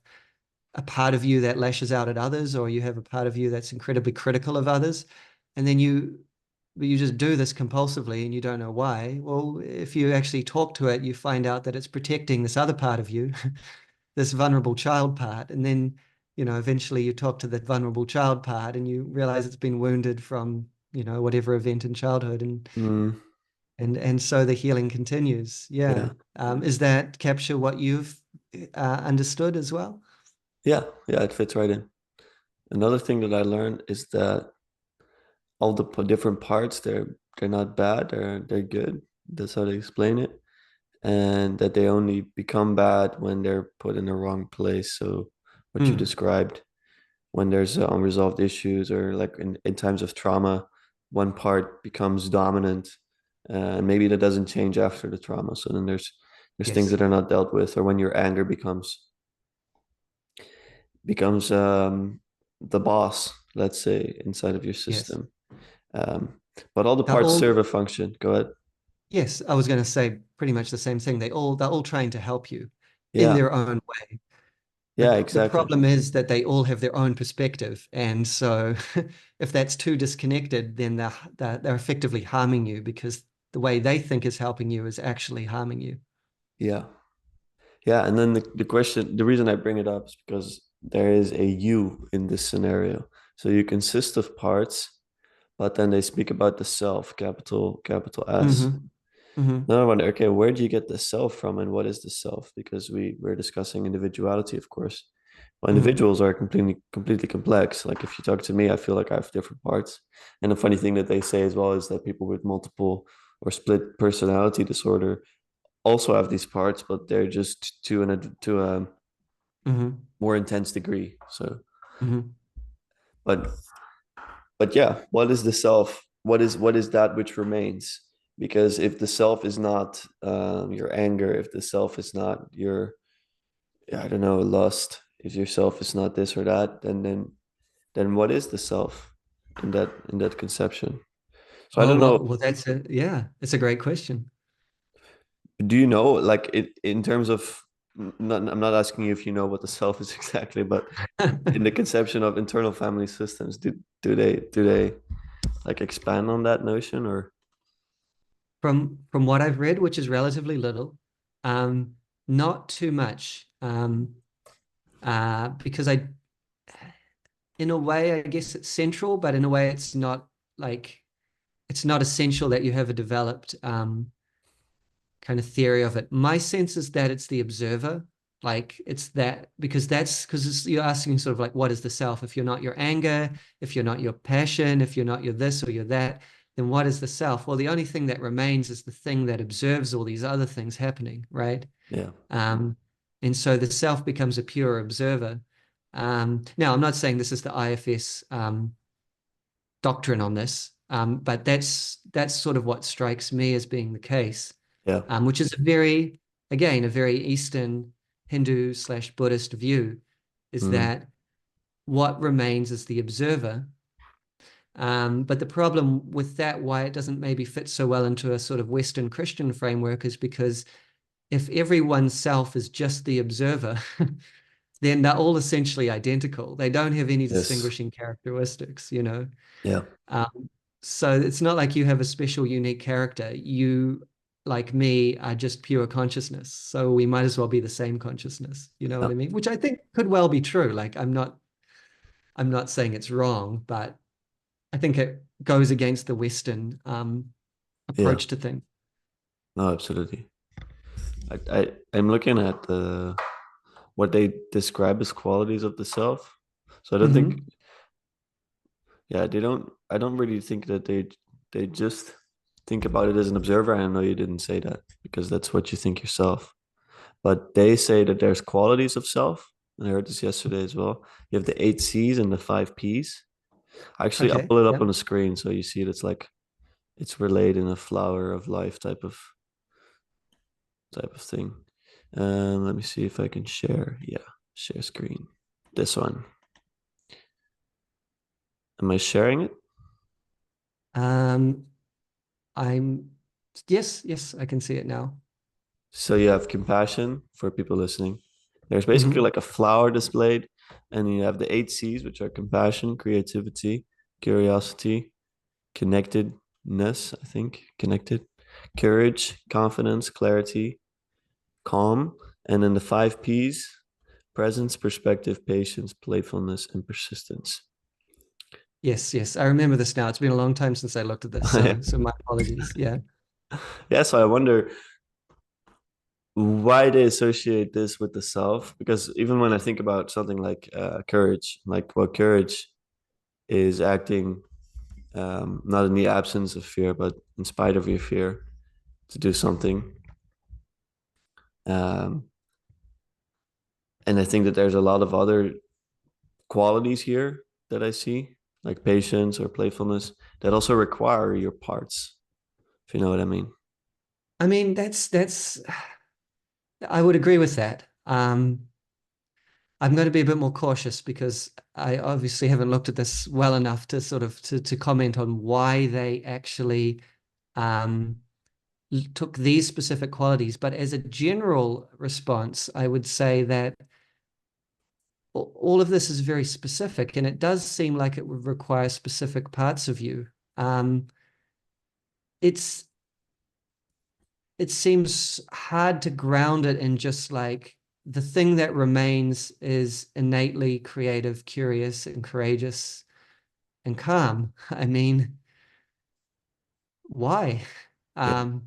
a part of you that lashes out at others, or you have a part of you that's incredibly critical of others, and then you just do this compulsively and you don't know why. Well, if you actually talk to it, you find out that it's protecting this other part of you, this vulnerable child part. And then, eventually you talk to that vulnerable child part and you realize it's been wounded from, whatever event in childhood. And Mm, and so the healing continues. Yeah. yeah, Is that capture what you've understood as well? yeah, yeah. It fits right in. Another thing that I learned is that all the different parts they're not bad. They're good. That's how they explain it, and that they only become bad when they're put in the wrong place. So what you Mm, described, when there's unresolved issues, or like in times of trauma, one part becomes dominant, and maybe that doesn't change after the trauma. So then there's things yes. that are not dealt with, or when your anger becomes the boss, let's say, inside of your Yes. system. Um, but all the They're parts all serve a function. Go ahead. Yes, I was going to say pretty much the same thing. They're all trying to help you in Yeah, their own way. yeah, The exactly. problem is that they all have their own perspective. And so if that's too disconnected, then they're effectively harming you, because the way they think is helping you is actually harming you. Yeah, yeah. And then the question, the reason I bring it up is because there is a you in this scenario. So you consist of parts, but then they speak about the self, capital S. Hmm. Hmm. Now I wonder, okay, where do you get the self from, and what is the self? Because we're discussing individuality, of course. Well, Hmm. individuals are completely complex. Like if you talk to me, I feel like I have different parts. And the funny thing that they say as well is that people with multiple or split personality disorder also have these parts, but they're just to a Hmm. more intense degree. So, Hmm. but yeah, what is the self? What is that which remains? Because if the self is not your anger, if the self is not your, I don't know, lust, if your self is not this or that, then what is the self in that conception? So I Oh, don't know. well, it's a great question. Do you know, like it in terms of, not, I'm not asking you if you know what the self is exactly, but in the conception of internal family systems, do they like expand on that notion, or? From what I've read, which is relatively little, um, not too much, because in a way, I guess it's central, but in a way, like it's not essential that you have a developed kind of theory of it. My sense is that it's the observer. Like it's that, because you're asking sort of like, what is the self? If you're not your anger, if you're not your passion, if you're not your this or you're that, then what is the self? Well, the only thing that remains is the thing that observes all these other things happening, right? Yeah. Um, and so the self becomes a pure observer. Now, I'm not saying this is the IFS doctrine on this, but that's sort of what strikes me as being the case, Yeah. which is again, a very Eastern Hindu slash Buddhist view, is Mm. that what remains is the observer. But the problem with that, why it doesn't maybe fit so well into a sort of Western Christian framework, is because if everyone's self is just the observer, then they're all essentially identical. They don't have any Yes. distinguishing characteristics, you know. Yeah. So it's not like you have a special, unique character. You, like me, are just pure consciousness. So we might as well be the same consciousness. You know Yeah. what I mean? Which I think could well be true. Like I'm not saying it's wrong, but I think it goes against the Western Yeah. approach to things. No, absolutely. I'm looking at the what they describe as qualities of the self. So I don't think, Hmm. yeah, I don't really think that they just think about it as an observer. I know you didn't say that because that's what you think yourself. But they say that there's qualities of self. And I heard this yesterday as well. You have the 8 C's and the 5 P's. Actually, I'll Okay. pull it up Yep. on the screen so you see it. It's like it's relayed in a flower of life type of thing. Let me see if I can share. Yeah, share screen. This one. Am I sharing it? Um, I'm yes, I can see it now. So you have compassion for people listening. There's basically Hmm. like a flower displayed, and you have the 8 C's, which are compassion, creativity, curiosity, connectedness, I think, connected, courage, confidence, clarity, calm, and then the 5 P's: presence, perspective, patience, playfulness, and persistence. Yes, yes, I remember this now. It's been a long time since I looked at this, so my apologies. Yeah. Yeah, so I wonder why they associate this with the self, because even when I think about something like courage, like what courage is acting not in the absence of fear, but in spite of your fear to do something. Um, and I think that there's a lot of other qualities here that I see, like patience or playfulness, that also require your parts, if you know what I mean. I mean, that's I would agree with that. I'm going to be a bit more cautious because I obviously haven't looked at this well enough to sort of to comment on why they actually um, took these specific qualities. But as a general response, I would say that all of this is very specific, and it does seem like it would require specific parts of you. Um, it's it seems hard to ground it in just like the thing that remains is innately creative, curious, and courageous and calm. I mean, why? Yeah. Um,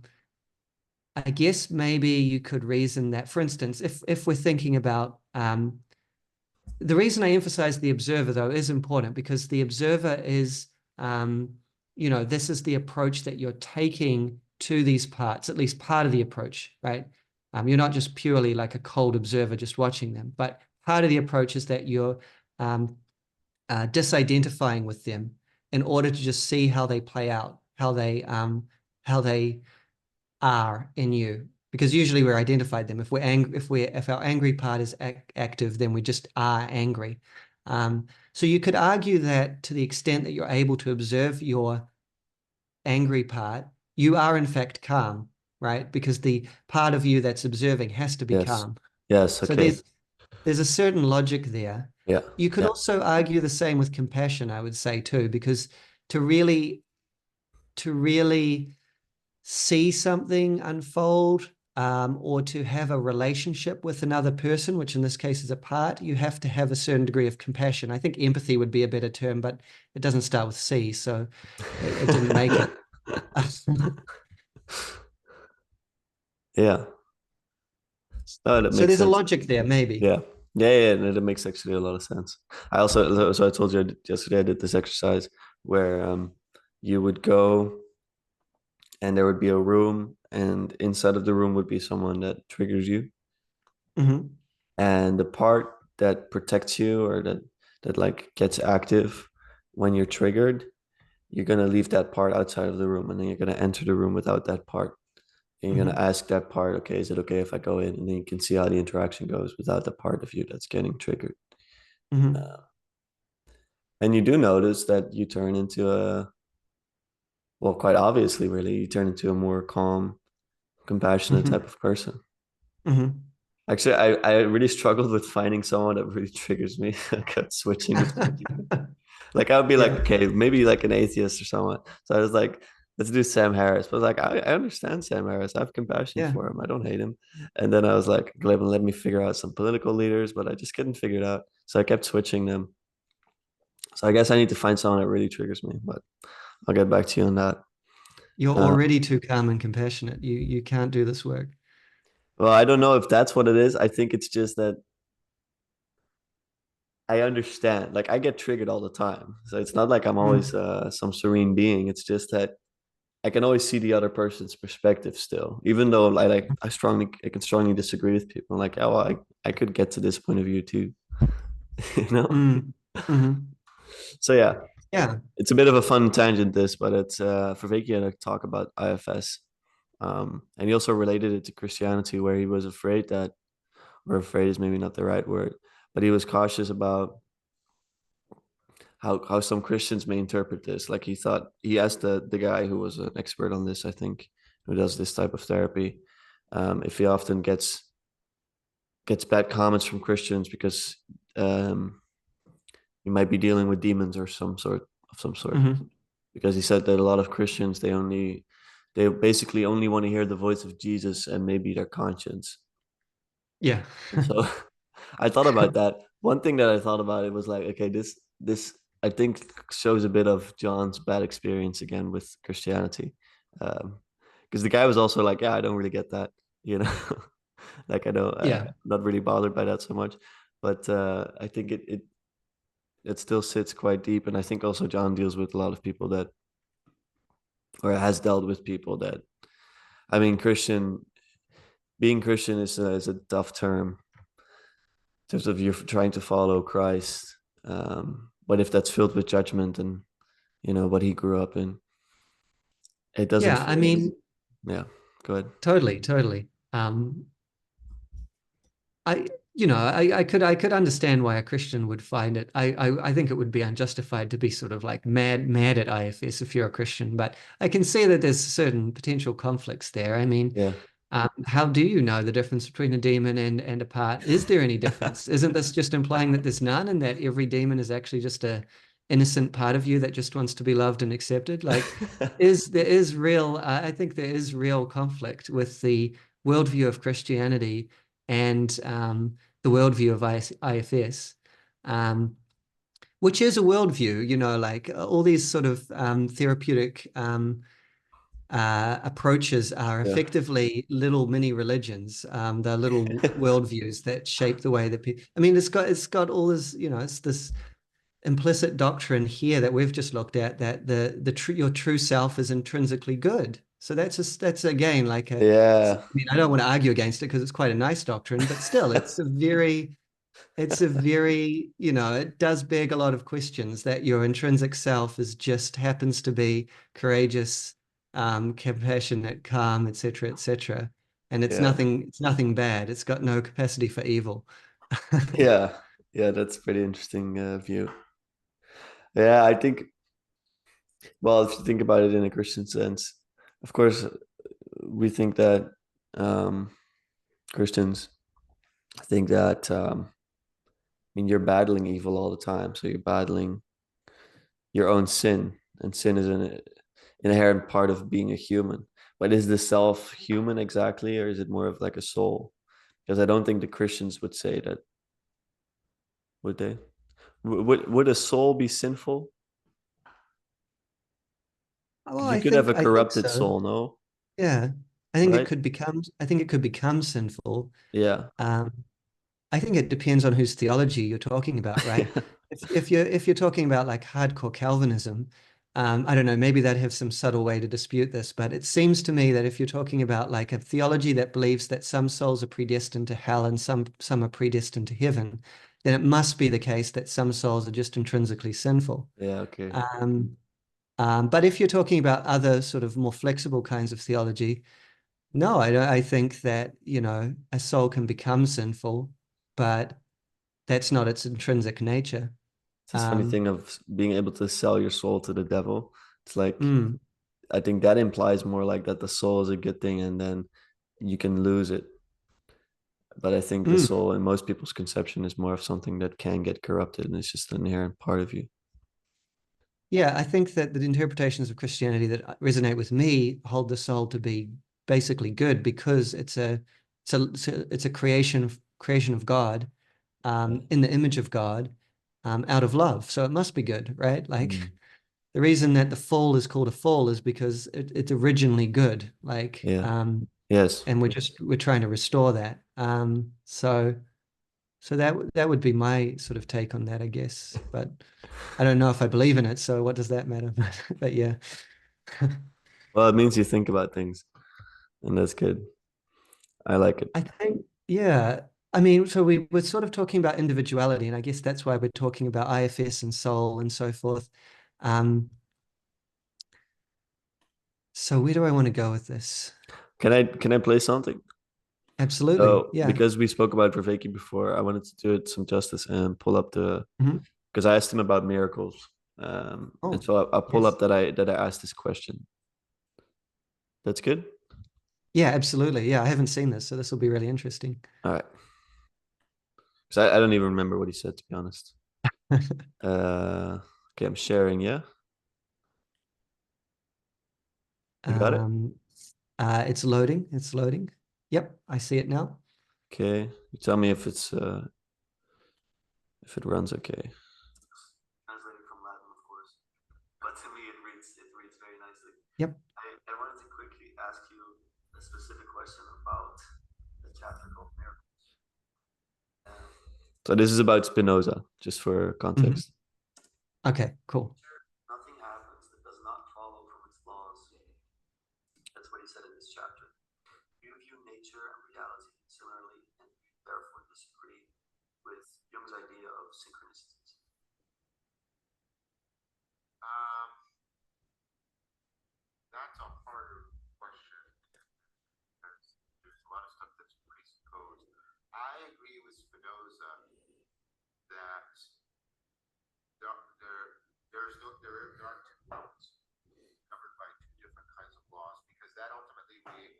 I guess maybe you could reason that, for instance, if we're thinking about the reason I emphasize the observer though is important because the observer is, um, this is the approach that you're taking to these parts, at least part of the approach, right? You're not just purely like a cold observer just watching them, but part of the approach is that you're um, disidentifying with them in order to just see how they play out, how they are in you. Because usually we're identified them. If we're angry, if our angry part is active, then we just are angry. So you could argue that to the extent that you're able to observe your angry part, you are in fact calm, right? Because the part of you that's observing has to be Yes. calm. Yes. So Okay. there's a certain logic there. Yeah. You could Yeah. also argue the same with compassion, I would say too, because to really to really see something unfold, or to have a relationship with another person, which in this case is a part, you have to have a certain degree of compassion. I think empathy would be a better term, but it doesn't start with C, so it didn't make it. Yeah. Oh, that So makes there's a sense. logic there, maybe. Yeah. Yeah, that makes actually a lot of sense. I also, so I told you yesterday I did this exercise where you would go and there would be a room, and inside of the room would be someone that triggers you. Hmm. And the part that protects you or that like gets active when you're triggered, you're gonna leave that part outside of the room, and then you're gonna enter the room without that part. And you're gonna Hmm. ask that part, okay, is it okay if I go in? And then you can see how the interaction goes without the part of you that's getting triggered. Hmm. Uh, and you do notice that you turn into a, well, quite obviously, really, you turn into a more calm, compassionate type Hmm. of person. Hmm. Actually, I really struggled with finding someone that really triggers me. I kept switching between people. Like I would be like, Yeah. okay, maybe like an atheist or someone. So I was like, let's do Sam Harris. But I was like, I understand Sam Harris. I have compassion Yeah. for him. I don't hate him. And then I was like, let me figure out some political leaders, but I just couldn't figure it out. So I kept switching them. So I guess I need to find someone that really triggers me. But I'll get back to you on that. You're Uh, already too calm and compassionate. You can't do this work. well, I don't know if that's what it is. I think it's just that I understand. Like I get triggered all the time. So it's not like I'm always Mm. some serene being. It's just that I can always see the other person's perspective still, even though I can strongly disagree with people. I'm like, oh, well, I could get to this point of view too, you know? Mm. Hmm. So yeah, Yeah. it's a bit of a fun tangent this, but it's for Vervaeke to talk about IFS. And he also related it to Christianity, where he was afraid that, or afraid is maybe not the right word, but he was cautious about how some Christians may interpret this. Like he thought he asked the guy who was an expert on this, I think, who does this type of therapy, if he often gets bad comments from Christians because um, he might be dealing with demons or some sort. Hmm. Because he said that a lot of Christians they basically only want to hear the voice of Jesus and maybe their conscience. Yeah. And so I thought about that. One thing that I thought about it was like, okay, this I think shows a bit of John's bad experience again with Christianity, because the guy was also like, yeah, I don't really get that, you know, like I don't, Yeah. I'm not really bothered by that so much, but I think it still sits quite deep, and I think also John deals with a lot of people that, or has dealt with people that, I mean, being Christian is a tough term in terms of you're trying to follow Christ. But if that's filled with judgment and what he grew up in, it doesn't Yeah. I fit. mean, Yeah, go ahead. totally, totally. I, I could understand why a Christian would find it. I think it would be unjustified to be sort of like mad at IFS if you're a Christian, but I can see that there's certain potential conflicts there. I mean, Yeah, how do you know the difference between a demon and a part? Is there any difference? Isn't this just implying that there's none and that every demon is actually just a innocent part of you that just wants to be loved and accepted? Like, there is real, I think there is real conflict with the worldview of Christianity and the worldview of IFS. Um, which is a worldview, like all these sort of therapeutic approaches are yeah, effectively little mini religions. They're little worldviews that shape the way that people. I mean, it's got all this, it's this implicit doctrine here that we've just looked at that your true self is intrinsically good. So that's again like I yeah, mean, I don't want to argue against it because it's quite a nice doctrine, but still, it's a very, it does beg a lot of questions that your intrinsic self is just happens to be courageous, compassionate, calm, etc., etc. And it's yeah, nothing bad. It's got no capacity for evil. yeah, yeah. That's a pretty interesting view. Yeah, I think. Well, if you think about it in a Christian sense, of course, we think that um, Christians think that. I mean, you're battling evil all the time, so you're battling your own sin, and sin is an inherent part of being a human. But is the self human exactly, or is it more of like a soul? Because I don't think the Christians would say that, would they? Would a soul be sinful? Well, Because you I could have think a I think corrupted so. soul, no? Yeah. right? I think it could become sinful. Yeah. Um, I think it depends on whose theology you're talking about, right? If you're talking about like hardcore Calvinism, I don't know, maybe they'd have some subtle way to dispute this, but it seems to me that if you're talking about like a theology that believes that some souls are predestined to hell and some are predestined to heaven, then it must be the case that some souls are just intrinsically sinful. Yeah, okay. Um, but if you're talking about other sort of more flexible kinds of theology, no, I don't, I think that, a soul can become sinful, but that's not its intrinsic nature. It's this funny Um, thing of being able to sell your soul to the devil. It's like, mm, I think that implies more like that the soul is a good thing and then you can lose it. But I think the mm. soul in most people's conception is more of something that can get corrupted and it's just an inherent part of you. Yeah, I think that the interpretations of Christianity that resonate with me hold the soul to be basically good because it's a creation of God, in the image of God, out of love. So it must be good, right? Like Mm. the reason that the fall is called a fall is because it's originally good. Like, Yeah. Yes. and we're trying to restore that. So that would be my sort of take on that, I guess. But I don't know if I believe in it, so what does that matter? But yeah. Well, it means you think about things, and that's good. I like it. I think, yeah. I mean, so we were sort of talking about individuality, and I guess that's why we're talking about IFS and soul and so forth. Um, so where do I want to go with this? Can I play something? Absolutely. So Yeah. because we spoke about Vervaeke before, I wanted to do it some justice and pull up the Mhm. because I asked him about miracles. And Oh, so I'll pull yes. up that I asked this question. That's good. Yeah, absolutely. Yeah, I haven't seen this, so this will be really interesting. All right. Because I don't even remember what he said, to be honest. Okay, I'm sharing. Yeah, you got it. Um, it's loading. It's loading. Yep, I see it now. Okay, you tell me if it runs okay. Translated from Latin, of course, but to me it reads very nicely. Yep. I wanted to quickly ask you a specific question about the chapter called miracles. So this is about Spinoza, just for Mhm. context. Okay, cool. Nothing happens that does not follow from its laws. That's what he said in this chapter. You view nature and reality similarly, and you therefore disagree with Jung's idea of synchronicities. Um, that's a harder question because there's a lot of stuff that's presupposed. I agree with Spinoza that there are two worlds covered by two different kinds of laws because that ultimately makes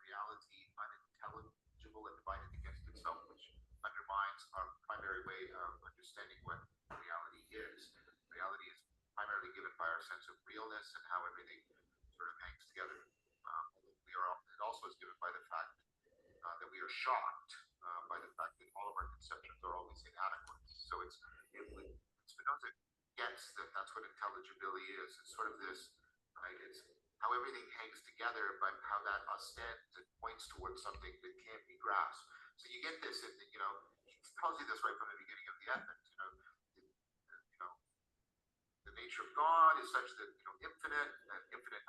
reality unintelligible and divided against itself, which undermines our primary way of understanding what reality is. Reality is primarily given by our sense of realness and how everything sort of hangs together. It also is given by the fact that we are shocked by the fact that all of our conceptions are always inadequate. So Spinoza gets that that's what intelligibility is. It's sort of this, right? It's how everything hangs together, but how that ascends and points towards something that can't be grasped. So you get this, and he tells you this right from the beginning of the ethics. The nature of God is such that infinite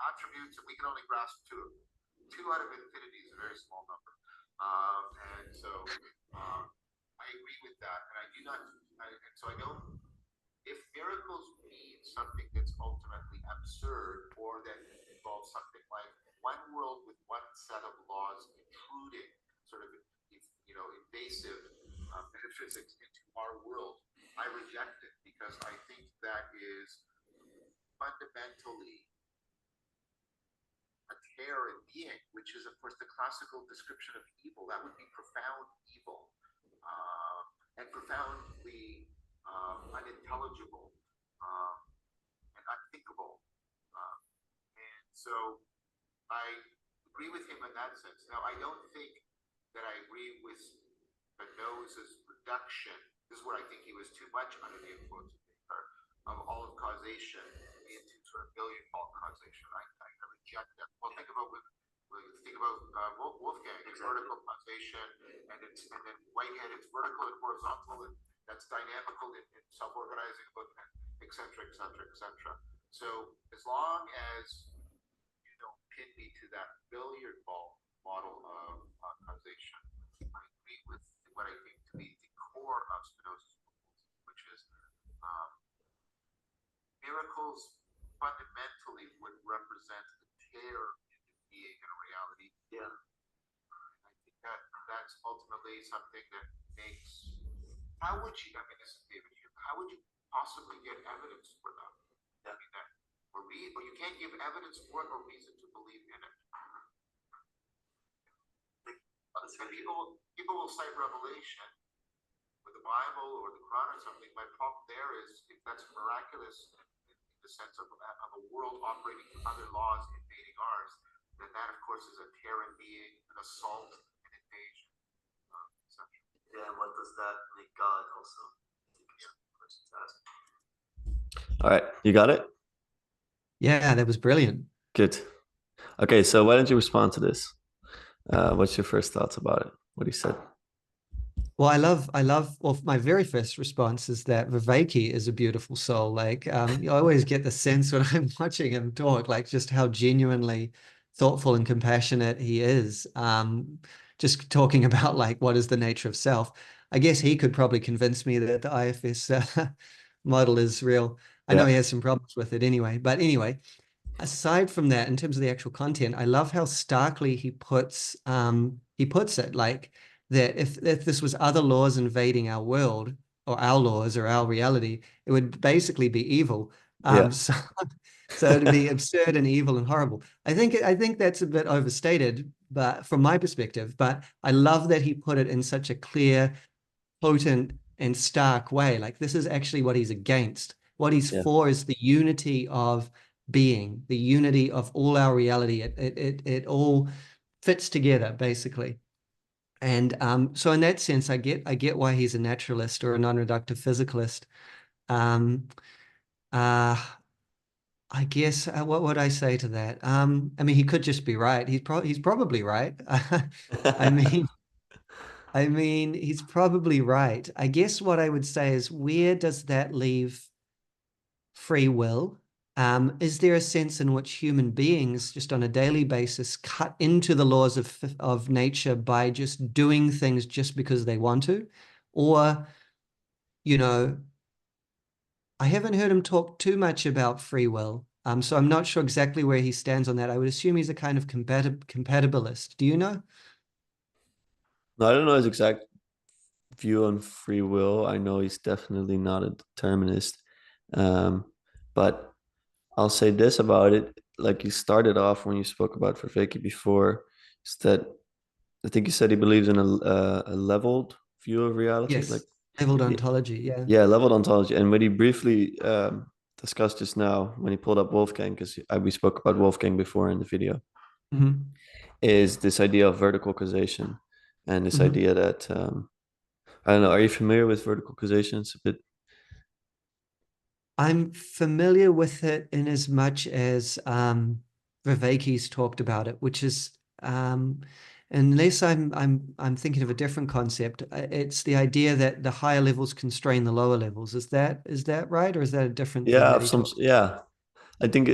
attributes, and we can only grasp two of them. Two out of infinity is a very small number, and so I agree with that, and I do not. And so I don't. If miracles mean something that's ultimately absurd, or that involves something like one world with one set of laws intruding, sort of, invasive metaphysics into our world, I reject it because I think that is fundamentally a tear in being, which is, of course, the classical description of evil. That would be profound evil and profoundly unintelligible and unthinkable. Uh, and so I agree with him in that sense. Now, I don't think that I agree with Spinoza's reduction. This is where I think he was too much under the influence of all of causation into sort of billion-fault causation. I reject that. Well, think about women. Well, you think about Wolfgang, it's vertical causation, and then Whitehead, it's vertical and horizontal, and that's dynamical and self-organizing, et cetera, et cetera, et cetera. So as long as you don't pin me to that billiard ball model of causation, I agree with what I think to be the core of Spinoza's proposal, which is um, miracles fundamentally would represent the tear into being and reality. Yeah. I think that that's ultimately something that makes. How would you? I mean, this is David. How would you possibly get evidence for that? I mean, that or you can't give evidence for it or reason to believe in it. And people will cite Revelation or the Bible or the Quran or something. My problem there is if that's miraculous in the sense of a world operating to other laws invading ours, then that of course is a terror being, an assault, an invasion, etc. Yeah, and what does that make God also? All right, you got it? Yeah, that was brilliant. Good. Okay, so why don't you respond to this? What's your first thoughts about it? What he said? Well, well, my very first response is that Vervaeke is a beautiful soul. Like, you always get the sense when I'm watching him talk, like just how genuinely thoughtful and compassionate he is. Just talking about like, what is the nature of self? I guess he could probably convince me that the IFS model is real. I know Yeah. he has some problems with it anyway, but anyway, aside from that, in terms of the actual content, I love how starkly he puts it, like that if this was other laws invading our world or our laws or our reality, it would basically be evil. Yeah. So it'd be absurd and evil and horrible. I think that's a bit overstated, but from my perspective, but I love that he put it in such a clear, potent, and stark way. Like this is actually what he's against. What he's Yeah. for is the unity of being, the unity of all our reality. It all fits together basically. And so in that sense, I get why he's a naturalist or a non-reductive physicalist. Um, uh, I guess what would I say to that? I mean, he could just be right. He's probably right. I mean, he's probably right. I guess what I would say is, where does that leave free will? Is there a sense in which human beings, just on a daily basis, cut into the laws of nature by just doing things just because they want to? Or, you know, I haven't heard him talk too much about free will. So I'm not sure exactly where he stands on that. I would assume he's a kind of compatibilist. Do you know? No, I don't know his exact view on free will. I know he's definitely not a determinist. But I'll say this about it. Like you started off when you spoke about Vervaeke before, is that I think you said he believes in a leveled view of reality. Like, Yes. Leveled yeah, ontology. Yeah. yeah, leveled ontology. And what he briefly discussed just now when he pulled up Wolfgang, because we spoke about Wolfgang before in the video, Hmm. is this idea of vertical causation and this Hmm. idea that I don't know. Are you familiar with vertical causation? It's a bit. I'm familiar with it in as much as Vervaeke's talked about it, which is unless I'm thinking of a different concept, it's the idea that the higher levels constrain the lower levels. Is that right, or is that a different thing Yeah, that of he some. talked? Yeah, I think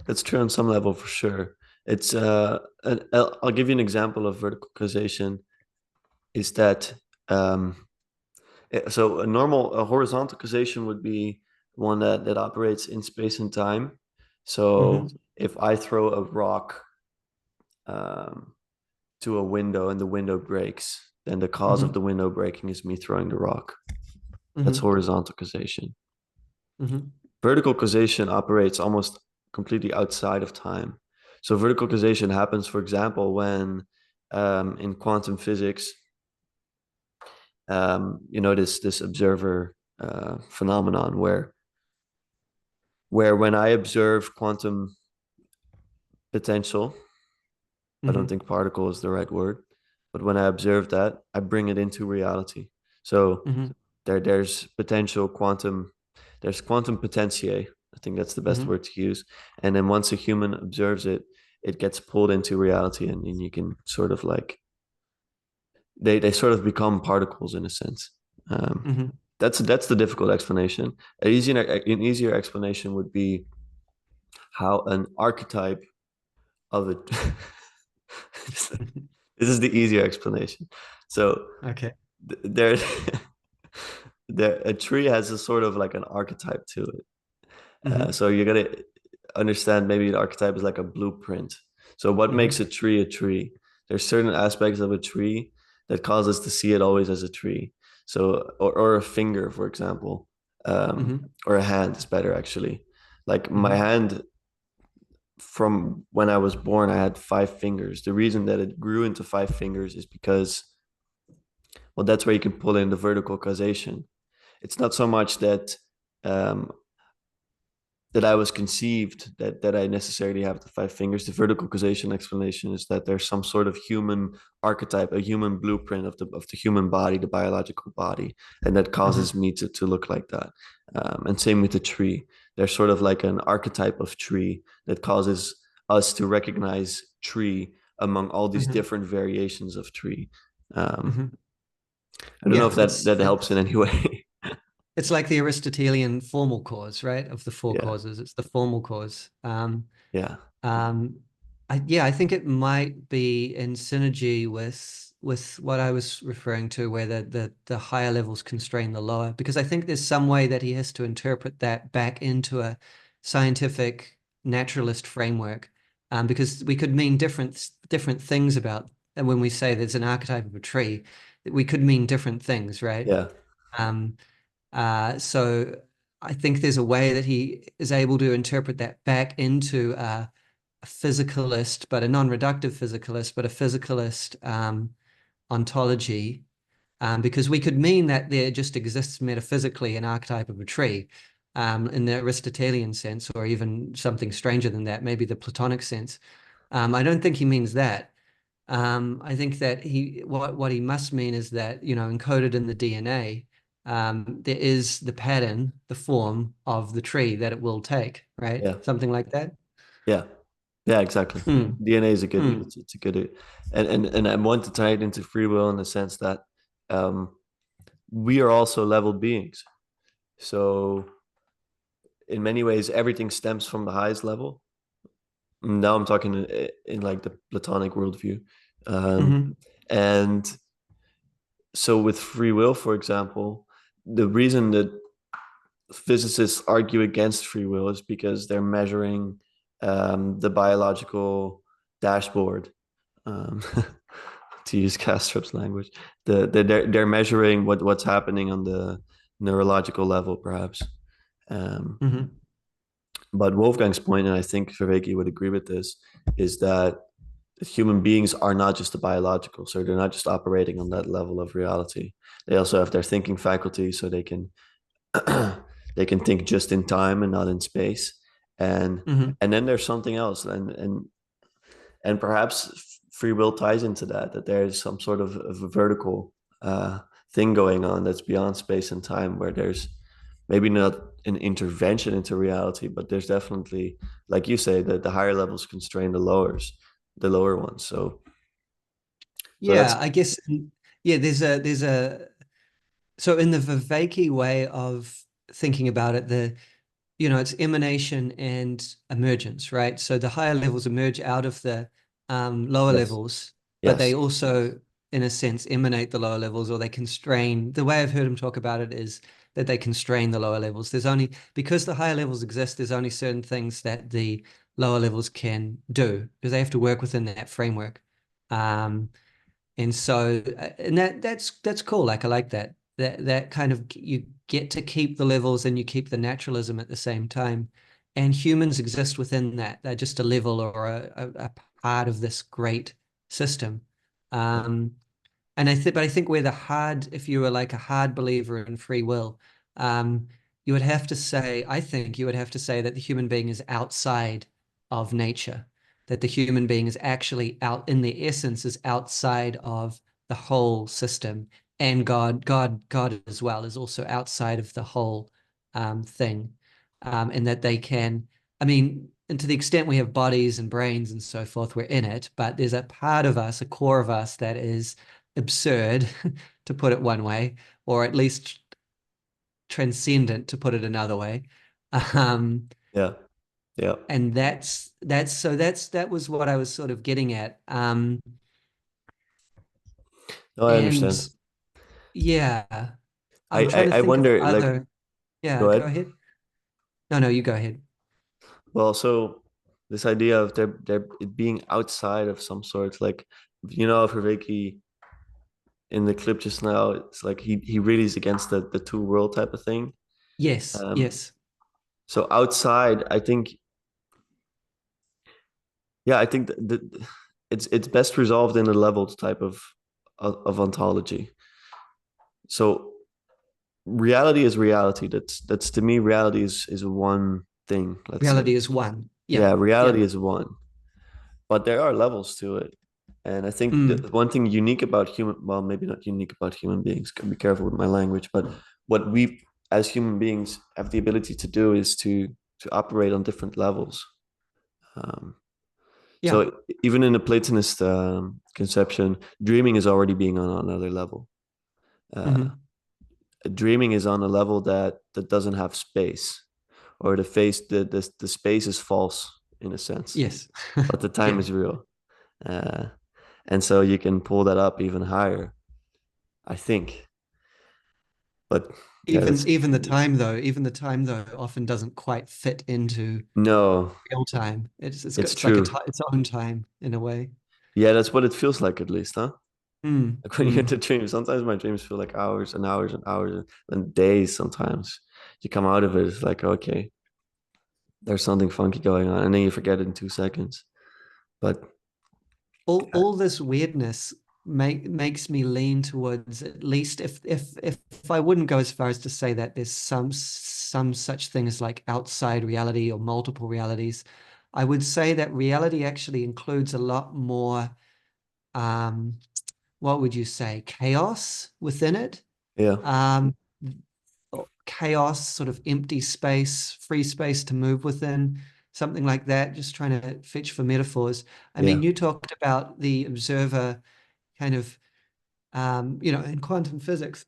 that's true on some level for sure. It's I'll give you an example of vertical causation. Is that so a horizontal causation would be one that operates in space and time. So Hmm. if I throw a rock um, to a window and the window breaks, then the cause of Hmm. the window breaking is me throwing the rock. That's Hmm. horizontal causation. Hmm. Vertical causation operates almost completely outside of time. So vertical causation happens, for example, when in quantum physics, this observer phenomenon where when I observe quantum potential, I don't Hmm. think particle is the right word, but when I observe that, I bring it into reality. So Hmm. there's potential quantum, there's quantum potentiae. I think that's the best Hmm. word to use. And then once a human observes it, it gets pulled into reality, and you can sort of like they sort of become particles in a sense. Hmm. That's the difficult explanation. An easier explanation would be how an archetype of it. This is the easier explanation. So Okay. there, there, a tree has a sort of like an archetype to it. Hmm. So you're gonna understand maybe the archetype is like a blueprint. So what makes Hmm. a tree a tree? There's certain aspects of a tree that cause us to see it always as a tree. So or a finger, for example, Hmm. or a hand is better actually. Like my Hmm. hand from when I was born, I had 5 fingers. The reason that it grew into 5 fingers is because, well, that's where you can pull in the vertical causation. It's not so much um, that I was conceived that I necessarily have the 5 fingers. The vertical causation explanation is that there's some sort of human archetype, a human blueprint of the human body, the biological body, and that Hmm. causes me to look like that. And same with the tree. There's sort of like an archetype of tree that causes us to recognize tree among all these Hmm. different variations of tree. Um, Hmm. I don't know Yeah, if that helps in any way. it's like the Aristotelian formal cause, right? Of the four Yeah, causes, it's the formal cause. yeah, Um, yeah, I think it might be in synergy with what I was referring to, where the higher levels constrain the lower, because I think there's some way that he has to interpret that back into a scientific naturalist framework, because we could mean different things about, and when we say there's an archetype of a tree, we could mean different things, right? yeah, Um, so I think there's a way that he is able to interpret that back into a physicalist, but a non-reductive physicalist, but a physicalist ontology, because we could mean that there just exists metaphysically an archetype of a tree, in the Aristotelian sense, or even something stranger than that, maybe the Platonic sense. I don't think he means that. I think that what he must mean is that, encoded in the DNA, there is the pattern, the form of the tree that it will take, right? yeah, Something like that. yeah. Yeah, exactly. Hmm. DNA is a good, Hmm. it's a good, and I want to tie it into free will in the sense that um, we are also level beings. So in many ways, everything stems from the highest level. Now I'm talking in like the Platonic worldview, Hmm. and so with free will, for example, the reason that physicists argue against free will is because they're measuring the biological dashboard, um, to use Kastrup's language. They're measuring what's happening on the neurological level, perhaps. Um, Hmm. but Wolfgang's point, and I think Vervaeke would agree with this, is that human beings are not just the biological, so they're not just operating on that level of reality. They also have their thinking faculty, so they can they can think just in time and not in space. And Hmm. and then there's something else, and perhaps free will ties into that there's some sort of a vertical thing going on that's beyond space and time, where there's maybe not an intervention into reality, but there's definitely, like you say, that the higher levels constrain the lower ones. So that's Yeah, I guess. Yeah, there's a so in the Vervaeke way of thinking about it, it's emanation and emergence, right? So the higher levels emerge out of the lower yes, levels, but they yes, also, in a sense, emanate the lower levels, or they constrain. The way I've heard him talk about it is that they constrain the lower levels. There's only, because the higher levels exist, there's only certain things that the lower levels can do, because they have to work within that framework. Um, and so, and that's cool. Like I like that. That kind of, you get to keep the levels and you keep the naturalism at the same time. And humans exist within that. They're just a level or a part of this great system. Um, but I think if you were like a hard believer in free will, um, you would have to say, I think you would have to say that the human being is outside of nature, that the human being is actually out in the essence is outside of the whole system, and God as well is also outside of the whole thing, and that they can. I mean, and to the extent we have bodies and brains and so forth, we're in it, but there's a part of us, a core of us that is absurd, to put it one way, or at least transcendent, to put it another way. Yeah. Yeah. And that was what I was sort of getting at. No, I And understand. yeah, I, I'm trying to I think of wonder, like, other. Yeah, go go ahead. ahead. No, you go ahead. Well, so this idea of there it being outside of some sort, like, Vervaeke in the clip just now, it's like he really is against the two world type of thing. Yes, Um, yes. so outside, I think, yeah, I think that it's best resolved in a leveled type of ontology. So reality is reality. That's to me, reality is one thing, let's say. Reality is one. Yeah, Yeah, yeah. reality is one, but there are levels to it. And I think the Mm, one thing unique about well, maybe not unique about human beings, can be careful with my language, but what we as human beings have the ability to do is to operate on different levels. Um, yeah. so even in the Platonist conception, dreaming is already being on another level. Uh, Hmm. Dreaming is on a level that doesn't have space, or the space is false in a sense, Yes. but the time Yeah. is real. Uh, and so you can pull that up even higher, I think. But yeah, that's Even the time though often doesn't quite fit into no, real time. It's got it's it's like true. its own time in a way. Yeah, that's what it feels like, at least, huh? Mm, Like when you get mm. to dream, sometimes my dreams feel like hours and hours and hours and days. Sometimes you come out of it, it's like, okay, there's something funky going on, and then you forget it in 2 seconds. But All this weirdness makes me lean towards, at least if I wouldn't go as far as to say that there's some such thing as like outside reality or multiple realities, I would say that reality actually includes a lot more, um, what would you say, chaos within it. yeah, Um, Chaos, sort of empty space, free space to move within, something like that, just trying to fetch for metaphors. I yeah. mean, you talked about the observer kind of, in quantum physics,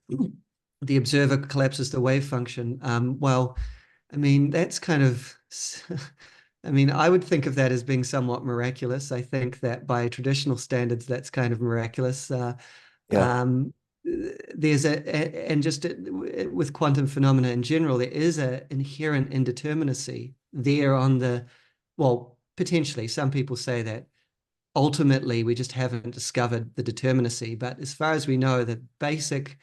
the observer collapses the wave function. Well, I mean, that's kind of, I mean, I would think of that as being somewhat miraculous. I think that by traditional standards, that's kind of miraculous. Yeah. Um, there's and just with quantum phenomena in general, there is an inherent indeterminacy there well, potentially, some people say that ultimately we just haven't discovered the determinacy. But as far as we know, the basic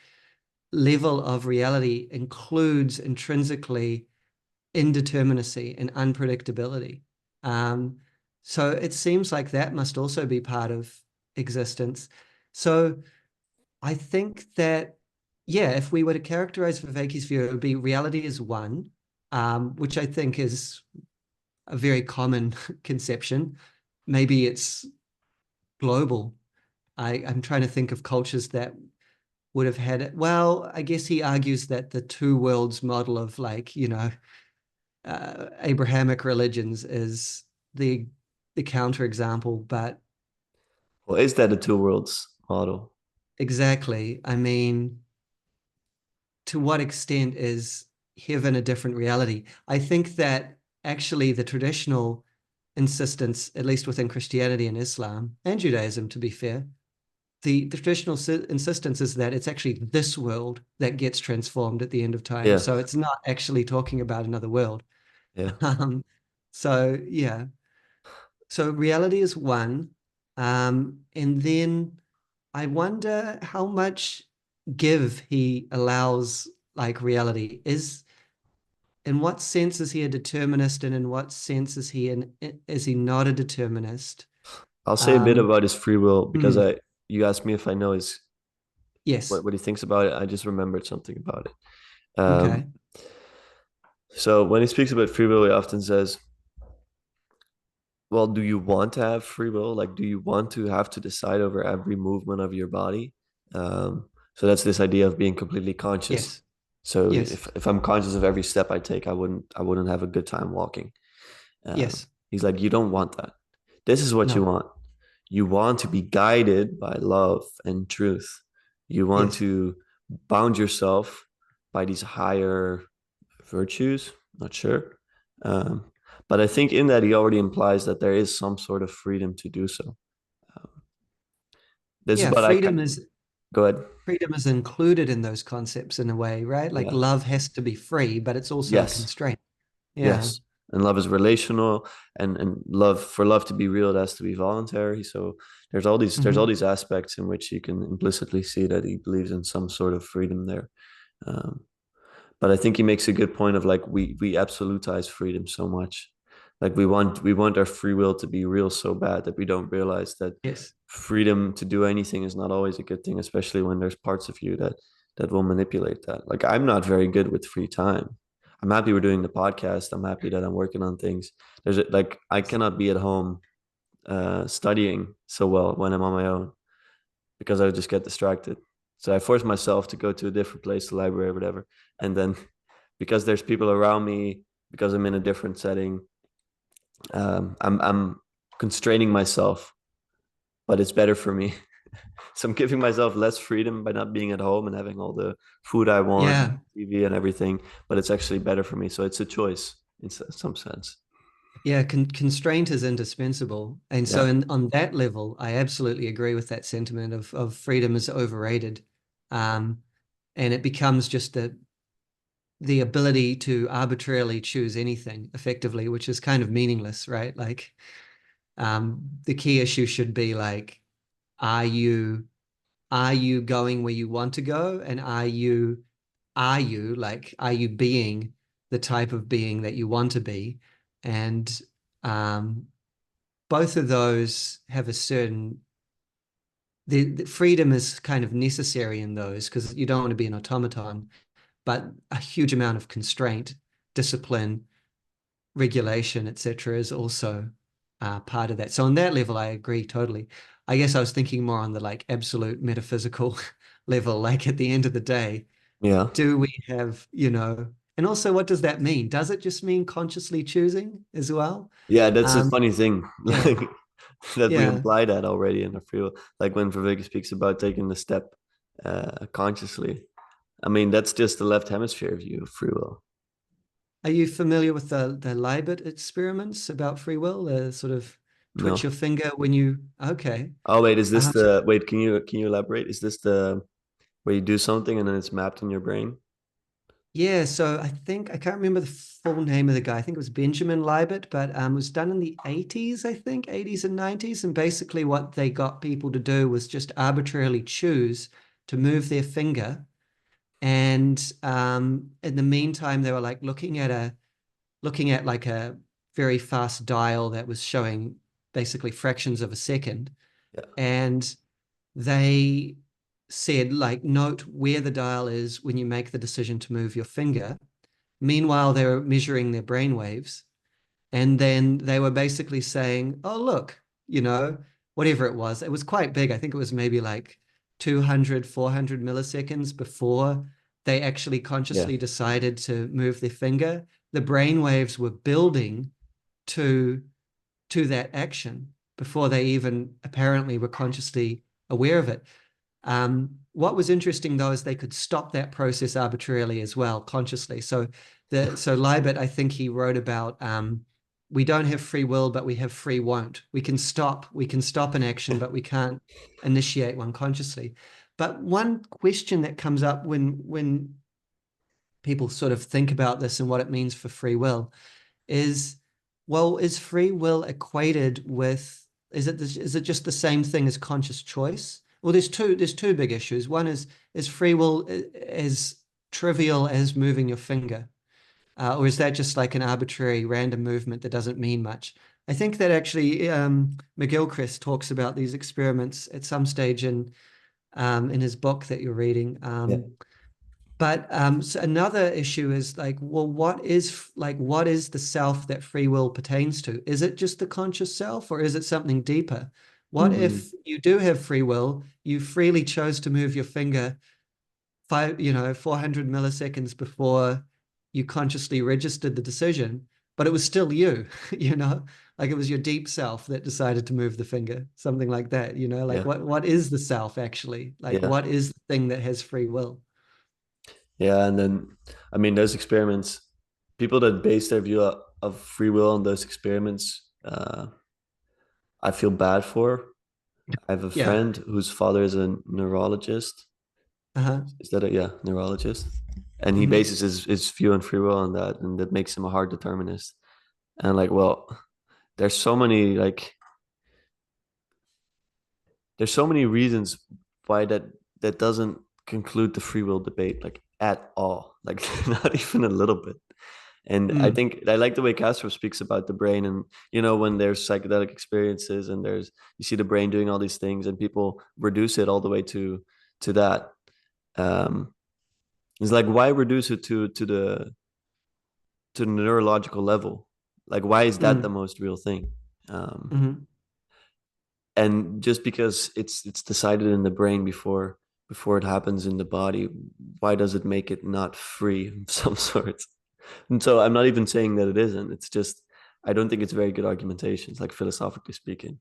level of reality includes intrinsically indeterminacy and unpredictability. Um, so it seems like that must also be part of existence. So I think that, yeah, if we were to characterize Vervaeke's view, it would be reality is one, which I think is a very common conception. Maybe it's global. I'm trying to think of cultures that would have had it. Well, I guess he argues that the two worlds model of, like, Abrahamic religions is the counterexample, but Well, is that a two worlds model? exactly. I mean, to what extent is heaven a different reality? I think that actually the traditional insistence, at least within Christianity and Islam and Judaism, to be fair, the traditional insistence is that it's actually this world that gets transformed at the end of time. Yeah, So it's not actually talking about another world. yeah. Um, so yeah, so reality is one, and then I wonder how much give he allows, like, reality is. In what sense is he a determinist, and in what sense is he not a determinist? I'll say a bit Um, about his free will because hmm, you asked me if I know his yes, what he thinks about it. I just remembered something about it. okay, So when he speaks about free will, he often says, well, do you want to have free will? Like, do you want to have to decide over every movement of your body? So that's this idea of being completely conscious. yes, So yes, if I'm conscious of every step I take, I wouldn't have a good time walking. Um, yes, He's like, you don't want that. This is what you No. want. You want to be guided by love and truth. You want Yes. to bound yourself by these higher virtues. Not sure. Um, but I think in that he already implies that there is some sort of freedom to do so. Um, this is Yeah, what go ahead. freedom is included in those concepts in a way, right? Like Yeah. love has to be free, but it's also a Yes. constraint. Yeah. Yes. And love is relational, and love to be real, it has to be voluntary. So there's all Mhm. these aspects in which you can implicitly see that he believes in some sort of freedom there. Um, but I think he makes a good point of like we absolutize freedom so much. Like we want our free will to be real so bad that we don't realize that Yes. freedom to do anything is not always a good thing, especially when there's parts of you that will manipulate that. Like I'm not very good with free time. I'm happy we're doing the podcast. I'm happy that I'm working on things. Like I cannot be at home studying so well when I'm on my own because I would just get distracted. So I force myself to go to a different place, the library or whatever. And then because there's people around me, because I'm in a different setting, I'm constraining myself, but it's better for me. So I'm giving myself less freedom by not being at home and having all the food I want, Yeah. TV and everything, but it's actually better for me. So it's a choice in some sense. Yeah, constraint is indispensable. And so Yeah. on that level, I absolutely agree with that sentiment of freedom is overrated. Um, and it becomes just the ability to arbitrarily choose anything effectively, which is kind of meaningless, right? Like the key issue should be like, are you are you going where you want to go? And are you being the type of being that you want to be? And um, both of those have a certain the freedom is kind of necessary in those because you don't want to be an automaton, but a huge amount of constraint, discipline, regulation, etc., is also part of that. So on that level, I agree totally. I guess I was thinking more on the like absolute metaphysical level, like at the end of the day, Yeah. do we have, and also what does that mean? Does it just mean consciously choosing as well? Yeah, that's a Um, funny thing. yeah, Like that we yeah. imply that already in the free will. Like when Vervaeke speaks about taking the step consciously. I mean, that's just the left hemisphere view of free will. Are you familiar with the Libet experiments about free will? The sort of twitch No. your finger when you, okay. Oh wait, is this So the wait, can you elaborate? Is this the where you do something and then it's mapped in your brain? yeah, so I can't remember the full name of the guy. I think it was Benjamin Libet, but it was done in the 80s, I think, 80s and 90s. And basically what they got people to do was just arbitrarily choose to move their finger. And in the meantime, they were like looking at like a very fast dial that was showing basically fractions of a second. Yeah. And they said, like, note where the dial is when you make the decision to move your finger. Meanwhile, they were measuring their brain waves. And then they were basically saying, oh, look, whatever it was quite big. I think it was maybe like 200, 400 milliseconds before they actually Yeah. consciously decided to move their finger. The brain waves were building to that action before they even apparently were consciously aware of it. What was interesting though is they could stop that process arbitrarily as well, consciously. So Libet, I think he wrote about we don't have free will, but we have free won't. We can stop an action, but we can't initiate one consciously. But one question that comes up when people sort of think about this and what it means for free will is, well, is free will equated with, is it just the same thing as conscious choice? Well, there's two big issues. One is free will as trivial as moving your finger? Or is that just like an arbitrary random movement that doesn't mean much? I think that actually McGilchrist talks about these experiments at some stage in his book that you're reading. Yeah. But so another issue is like, well, what is the self that free will pertains to? Is it just the conscious self, or is it something deeper? What Hmm. if you do have free will, you freely chose to move your finger 400 milliseconds before you consciously registered the decision, but it was still you, you know, like it was your deep self that decided to move the finger, something like that, you know, like Yeah. what is the self actually? Like Yeah. what is the thing that has free will? Yeah. And then, I mean, those experiments, people that base their view of free will on those experiments, I feel bad for. I have a Yeah. friend whose father is a neurologist. Uh-huh. Is that a, yeah, neurologist? And he Hmm. bases his view on free will on that, and that makes him a hard determinist. And like, well, there's so many like there's so many reasons why that doesn't conclude the free will debate like at all, like not even a little bit. And I Mm. think I like the way Castro speaks about the brain, and when there's psychedelic experiences and there's you see the brain doing all these things, and people reduce it all the way to that. Um, it's like, why reduce it to the neurological level? Like, why is that the Mm. most real thing? Um, Hmm. and just because it's decided in the brain before it happens in the body, why does it make it not free of some sort? And so I'm not even saying that it isn't. It's just I don't think it's very good argumentations, like philosophically speaking.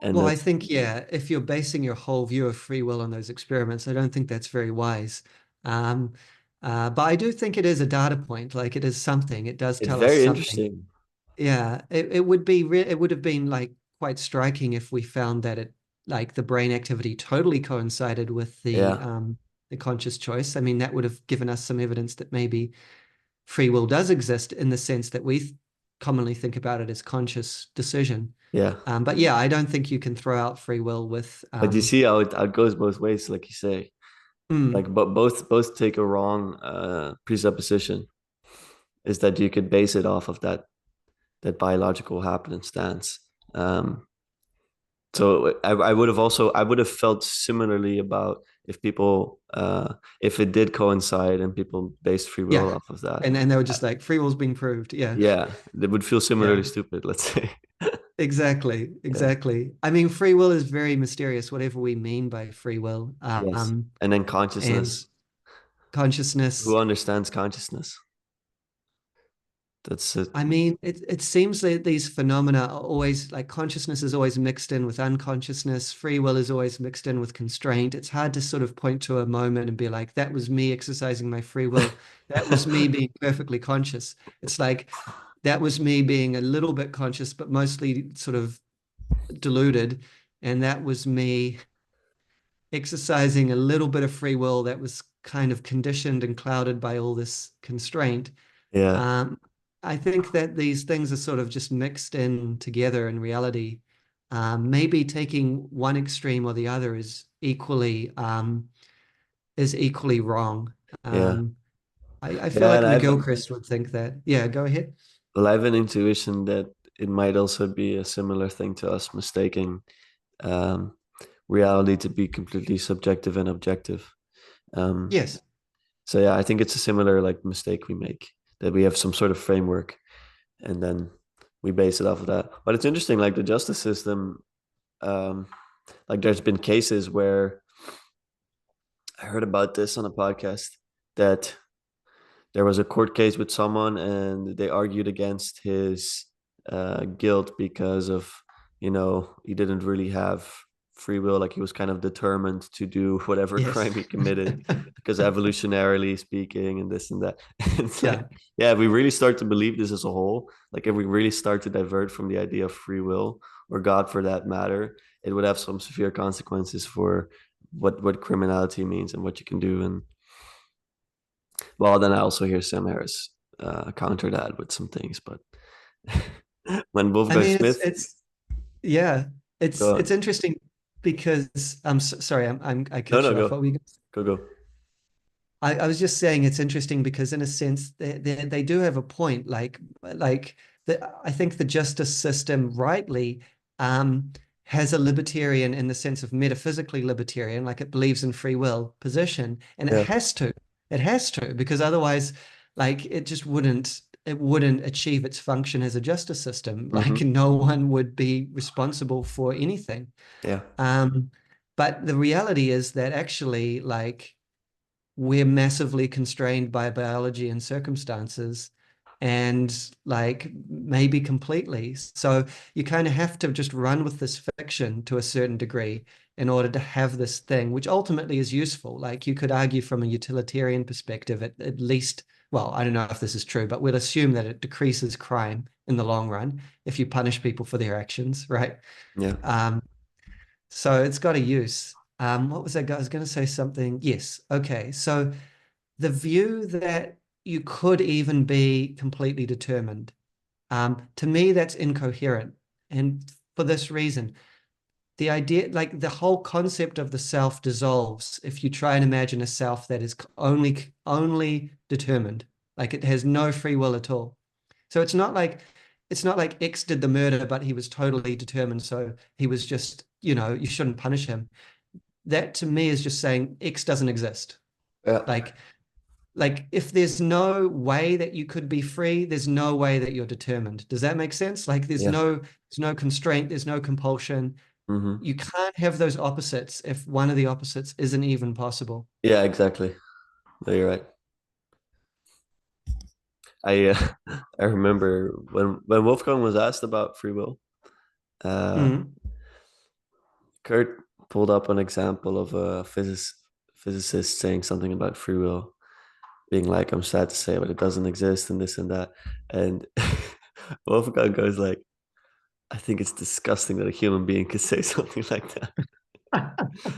And Well, I that's think, yeah, if you're basing your whole view of free will on those experiments, I don't think that's very wise. Um, but I do think it is a data point, like it is something. It does it's tell us very something. interesting. Yeah, it would be it would have been like quite striking if we found that it like the brain activity totally coincided with Yeah, the conscious choice. I mean, that would have given us some evidence that maybe free will does exist in the sense that we commonly think about it as conscious decision. yeah. But yeah, I don't think you can throw out free will with But you see how it goes both ways, like you say. mm, Like, but both take a wrong presupposition. Is that you could base it off of that biological happenstance. Um, so I would have felt similarly about if people if it did coincide and people based free will yeah. off of that. And they were just like free will's being proved. Yeah. Yeah, they would feel similarly Yeah. stupid, let's say. Exactly. Yeah. Exactly. I mean, free will is very mysterious, whatever we mean by free will. Yes. And then And consciousness. Who consciousness. understands consciousness? That's it. I mean, it seems that these phenomena are always like consciousness is always mixed in with unconsciousness. Free will is always mixed in with constraint. It's hard to sort of point to a moment and be like, that was me exercising my free will. That was me being perfectly conscious. It's like that was me being a little bit conscious, but mostly sort of deluded. And that was me exercising a little bit of free will that was kind of conditioned and clouded by all this constraint. Yeah. Um, I think that these things are sort of just mixed in together in reality. Maybe taking one extreme or the other is equally wrong. Yeah. Um, I feel Yeah. like And McGilchrist would think that. Yeah, go ahead. I have an intuition that it might also be a similar thing to us mistaking um, reality to be completely subjective and objective. Um, Yes. so yeah, I think it's a similar like mistake we make, that we have some sort of framework and then we base it off of that. But it's interesting, like the justice system, um, like there's been cases where I heard about this on a podcast that there was a court case with someone and they argued against his guilt because of he didn't really have free will, like he was kind of determined to do whatever Yes. crime he committed because evolutionarily speaking and this and that. It's Yeah. like, yeah, if we really start to believe this as a whole, like if we really start to divert from the idea of free will or God for that matter, it would have some severe consequences for what criminality means and what you can do. And well, then I also hear Sam Harris counter that with some things, but when I Wolfgang mean, Smith, yeah, go it's on. interesting because sorry, I No, cut no, you off. What were you? go. I was just saying it's interesting because in a sense they do have a point. I think the justice system rightly has a libertarian in the sense of metaphysically libertarian, like it believes in free will position, and it Yeah. has to. It has to because otherwise, like it wouldn't achieve its function as a justice system. Like Hmm. no one would be responsible for anything. Yeah. Um, but the reality is that actually, like we're massively constrained by biology and circumstances. and like maybe completely. So you kind of have to just run with this fiction to a certain degree in order to have this thing, which ultimately is useful. Like you could argue from a utilitarian perspective, at least, well, I don't know if this is true, but we'll assume that it decreases crime in the long run if you punish people for their actions, right? Yeah. So it's got a use. What was that? I was going to say something. Yes. Okay. So the view that you could even be completely determined, to me, that's incoherent. And for this reason, the idea, like the whole concept of the self dissolves if you try and imagine a self that is only determined, like it has no free will at all. So it's not like X did the murder, but he was totally determined. So he was just, you shouldn't punish him. That to me is just saying X doesn't exist. Yeah. Like like if there's no way that you could be free, there's no way that you're determined. Does that make sense? Like Yeah. there's no constraint, there's no compulsion. Hmm. You can't have those opposites if one of the opposites isn't even possible. Yeah, exactly. No, you're right. I I remember when Wolfgang was asked about free will, uh, Mm, Kurt pulled up an example of a physicist saying something about free will, being like, "I'm sad to say, but it doesn't exist," and this and that. And Wolfgang goes like, "I think it's disgusting that a human being could say something like that."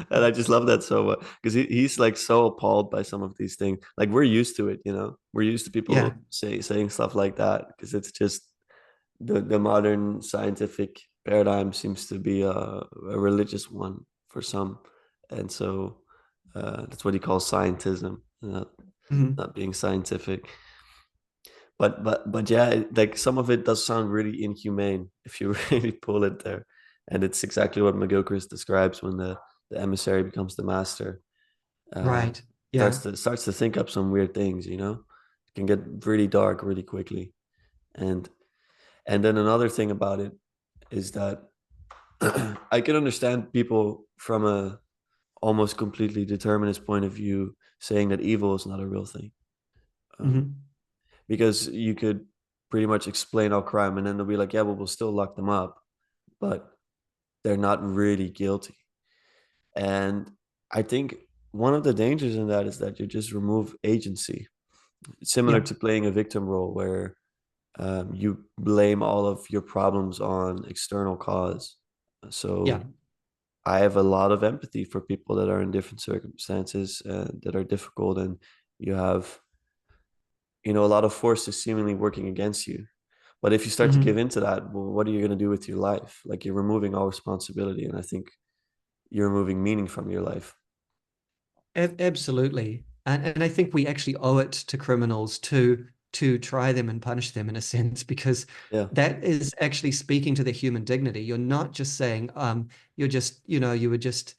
And I just love that so much because he's like so appalled by some of these things. Like we're used to it, you know. We're used to yeah. people saying stuff like that because it's just the modern scientific paradigm seems to be a religious one for some, and so that's what he calls scientism, Mhm. not being scientific. But yeah, like some of it does sound really inhumane if you really pull it there, and it's exactly what McGilchrist describes when the emissary becomes the master. Uh, Right. Yeah. starts to think up some weird things, you know. It can get really dark really quickly, and then another thing about it is that I can understand people from a almost completely determinist point of view saying that evil is not a real thing, um, Hmm. because you could pretty much explain all crime and then they'll be like, yeah, well, we'll still lock them up, but they're not really guilty. And I think one of the dangers in that is that you just remove agency. It's similar Yeah. to playing a victim role where you blame all of your problems on external cause. Yeah. So I have a lot of empathy for people that are in different circumstances that are difficult, and you have, you know, a lot of forces seemingly working against you. But if you start to give Hmm. into that, well, what are you going to do with your life? Like you're removing all responsibility, and I think you're removing meaning from your life. Absolutely. And I think we actually owe it to criminals to try them and punish them in a sense, because Yeah, that is actually speaking to their human dignity. You're not just saying, you're just, you were just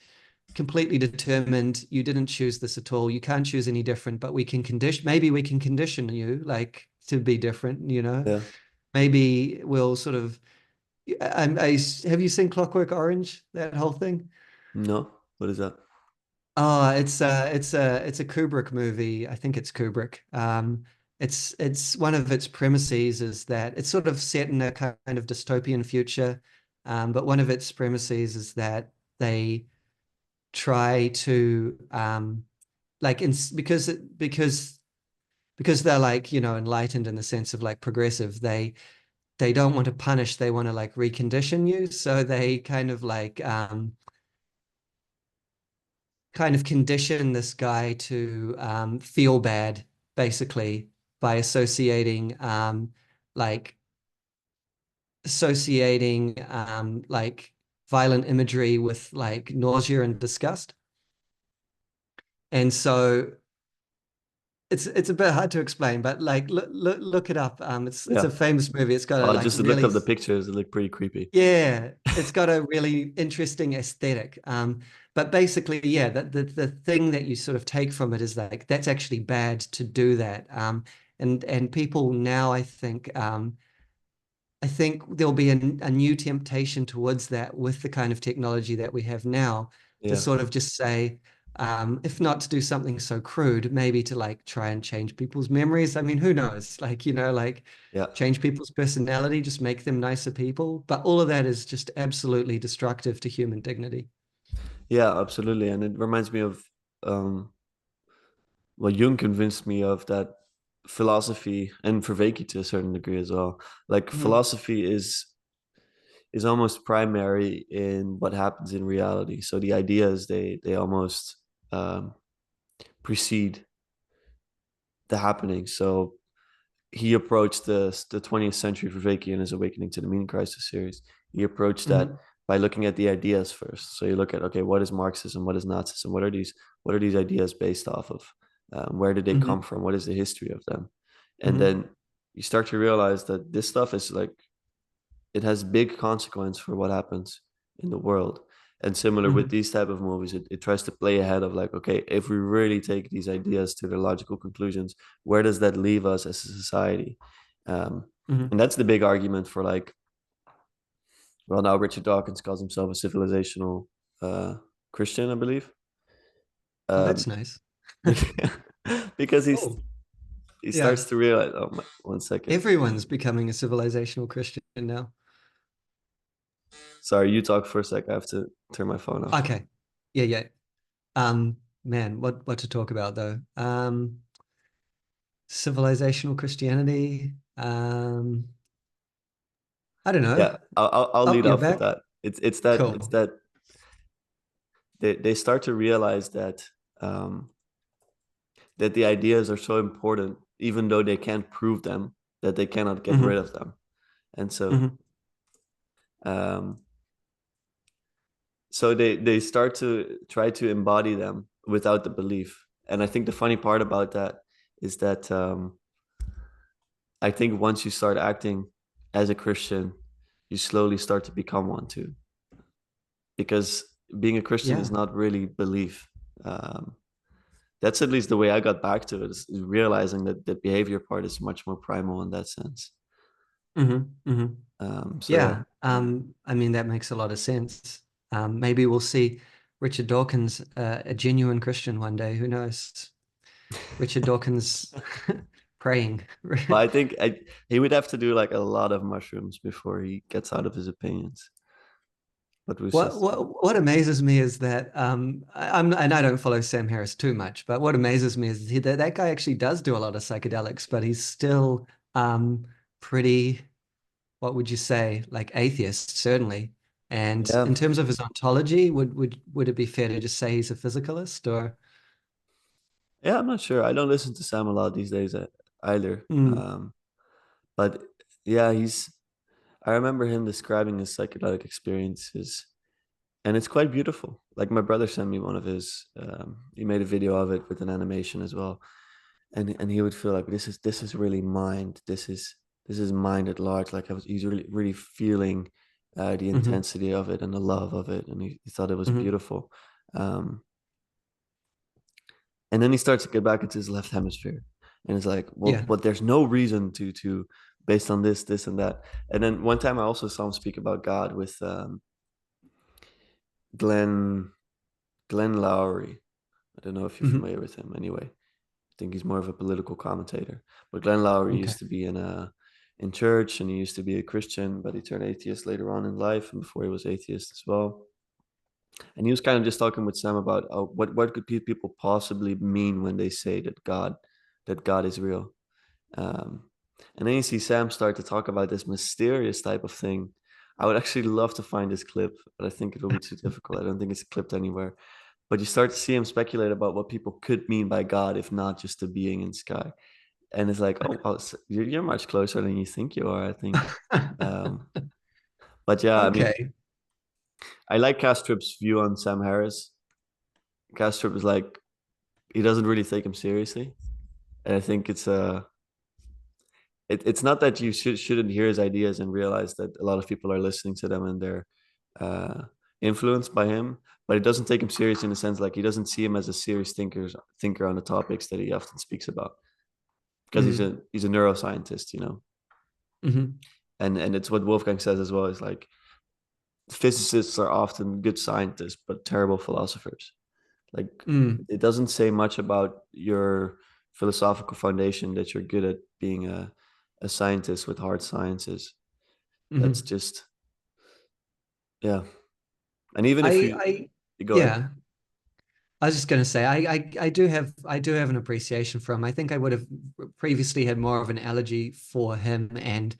completely determined. You didn't choose this at all. You can't choose any different, but maybe we can condition you like to be different. yeah. Maybe we'll sort of, have you seen Clockwork Orange, that whole thing? No, what is that? Oh, it's a Kubrick movie. I think it's Kubrick. It's one of its premises is that it's sort of set in a kind of dystopian future. But one of its premises is that they try to like because they're like, enlightened in the sense of like progressive, they don't want to punish, they want to like recondition you. So they kind of condition this guy to feel bad, basically, by like associating violent imagery with like nausea and disgust. And so it's a bit hard to explain, but like look it up. It's Yeah. a famous movie. It's got a like Just to look really up the pictures, it look pretty creepy. Yeah, it's got a really interesting aesthetic. But basically, yeah, the thing that you sort of take from it is like that's actually bad to do that. And people now, I think there'll be a new temptation towards that with the kind of technology that we have now to Yeah. sort of just say, if not to do something so crude, maybe to like try and change people's memories. I mean, who knows? Like, like Yeah. change people's personality, just make them nicer people. But all of that is just absolutely destructive to human dignity. Yeah, absolutely. And it reminds me of what Jung convinced me of, that philosophy, and Vervaeke to a certain degree as well. Like Mm, philosophy is almost primary in what happens in reality. So the ideas, they almost um, precede the happening. So he approached the 20th century Vervaeke in his Awakening to the Meaning Crisis series. He approached that mhm, by looking at the ideas first. So you look at, okay, what is Marxism? What is Nazism? What are these ideas based off of? Where did they mhm, come from? What is the history of them? And mhm, then you start to realize that this stuff is like, it has big consequence for what happens in the world. And similar with mhm, these type of movies, it tries to play ahead of like, okay, if we really take these ideas to their logical conclusions, where does that leave us as a society? um, mhm. and that's the big argument for like, well, now Richard Dawkins calls himself a civilizational uh, Christian, I believe. Oh, um, that's nice. because Cool. he Yeah. starts to realize, oh my, 1 second, Everyone's becoming a civilizational Christian now. sorry, you talk for a sec, I have to turn my phone off. Okay. Yeah, yeah. Man, what to talk about though? Civilizational Christianity. I don't know. Yeah, I'll Oh, lead you're off with back? that. It's Cool. that they start to realize um, that the ideas are so important, even though they can't prove them, that they cannot get rid Hmm. of them. And so Hmm. um, they start to try to embody them without the belief. And I think the funny part about that is that I think once you start acting as a Christian, you slowly start to become one too, because being a Christian is Yeah. not really belief. Um, that's at least the way I got back to it, is realizing that the behavior part is much more primal in that sense. Hmm. Hmm. So yeah, Yeah. I mean, that makes a lot of sense. Maybe we'll see Richard Dawkins, a genuine Christian one day. Who knows? Richard Dawkins praying. but I think he would have to do like a lot of mushrooms before he gets out of his opinions. But we shall see. What amazes me is that and I don't follow Sam Harris too much, but what amazes me is that guy actually does do a lot of psychedelics, but he's still pretty, what would you say, like atheist, certainly. And Yeah, in terms of his ontology, would it be fair to just say he's a physicalist or? yeah. I'm not sure. I don't listen to Sam a lot these days either. Mm, But yeah, he's. I remember him describing his psychedelic experiences, and it's quite beautiful. Like my brother sent me one of his. He made a video of it with an animation as well, and he would feel like this is really mind. This is mind at large. Like he's really feeling the hmm. intensity of it and the love of it, and he thought it was Hmm. beautiful. Um, and then he starts to get back into his left hemisphere, and it's like, well, Yeah. but there's no reason to based on this and that. And then one time I also saw him speak about God with Glenn Glenn Lowry. I don't know if you're Hmm. familiar with him. Anyway, I think he's more of a political commentator. But Glenn Lowry Okay. used to be in church, and he used to be a Christian, but he turned atheist later on in life, and before he was atheist as well. And he was kind of just talking with Sam about what could people possibly mean when they say that God is real. Um, and then you see Sam start to talk about this mysterious type of thing. I would actually love to find this clip, but I think it will be too difficult. I don't think it's clipped anywhere. But you start to see him speculate about what people could mean by God, if not just a being in sky. And it's like, oh, well, you're much closer than you think you are, I think. Um, but yeah, I mean, Okay. I like Kastrup's view on Sam Harris. Kastrup is like, he doesn't really take him seriously. And I think it's not that you shouldn't hear his ideas and realize that a lot of people are listening to them and they're uh, influenced by him, but it doesn't take him serious in the sense like he doesn't see him as a serious thinker on the topics that he often speaks about, because Mm, he's a neuroscientist, you know. hmm. And it's what Wolfgang says as well, is like physicists are often good scientists but terrible philosophers. Like Mm, it doesn't say much about your philosophical foundation that you're good at being a scientist with hard sciences. That's mhm. just, yeah. And even if I you go ahead. yeah. I was just going to say, I do have an appreciation for him. I think I would have previously had more of an allergy for him and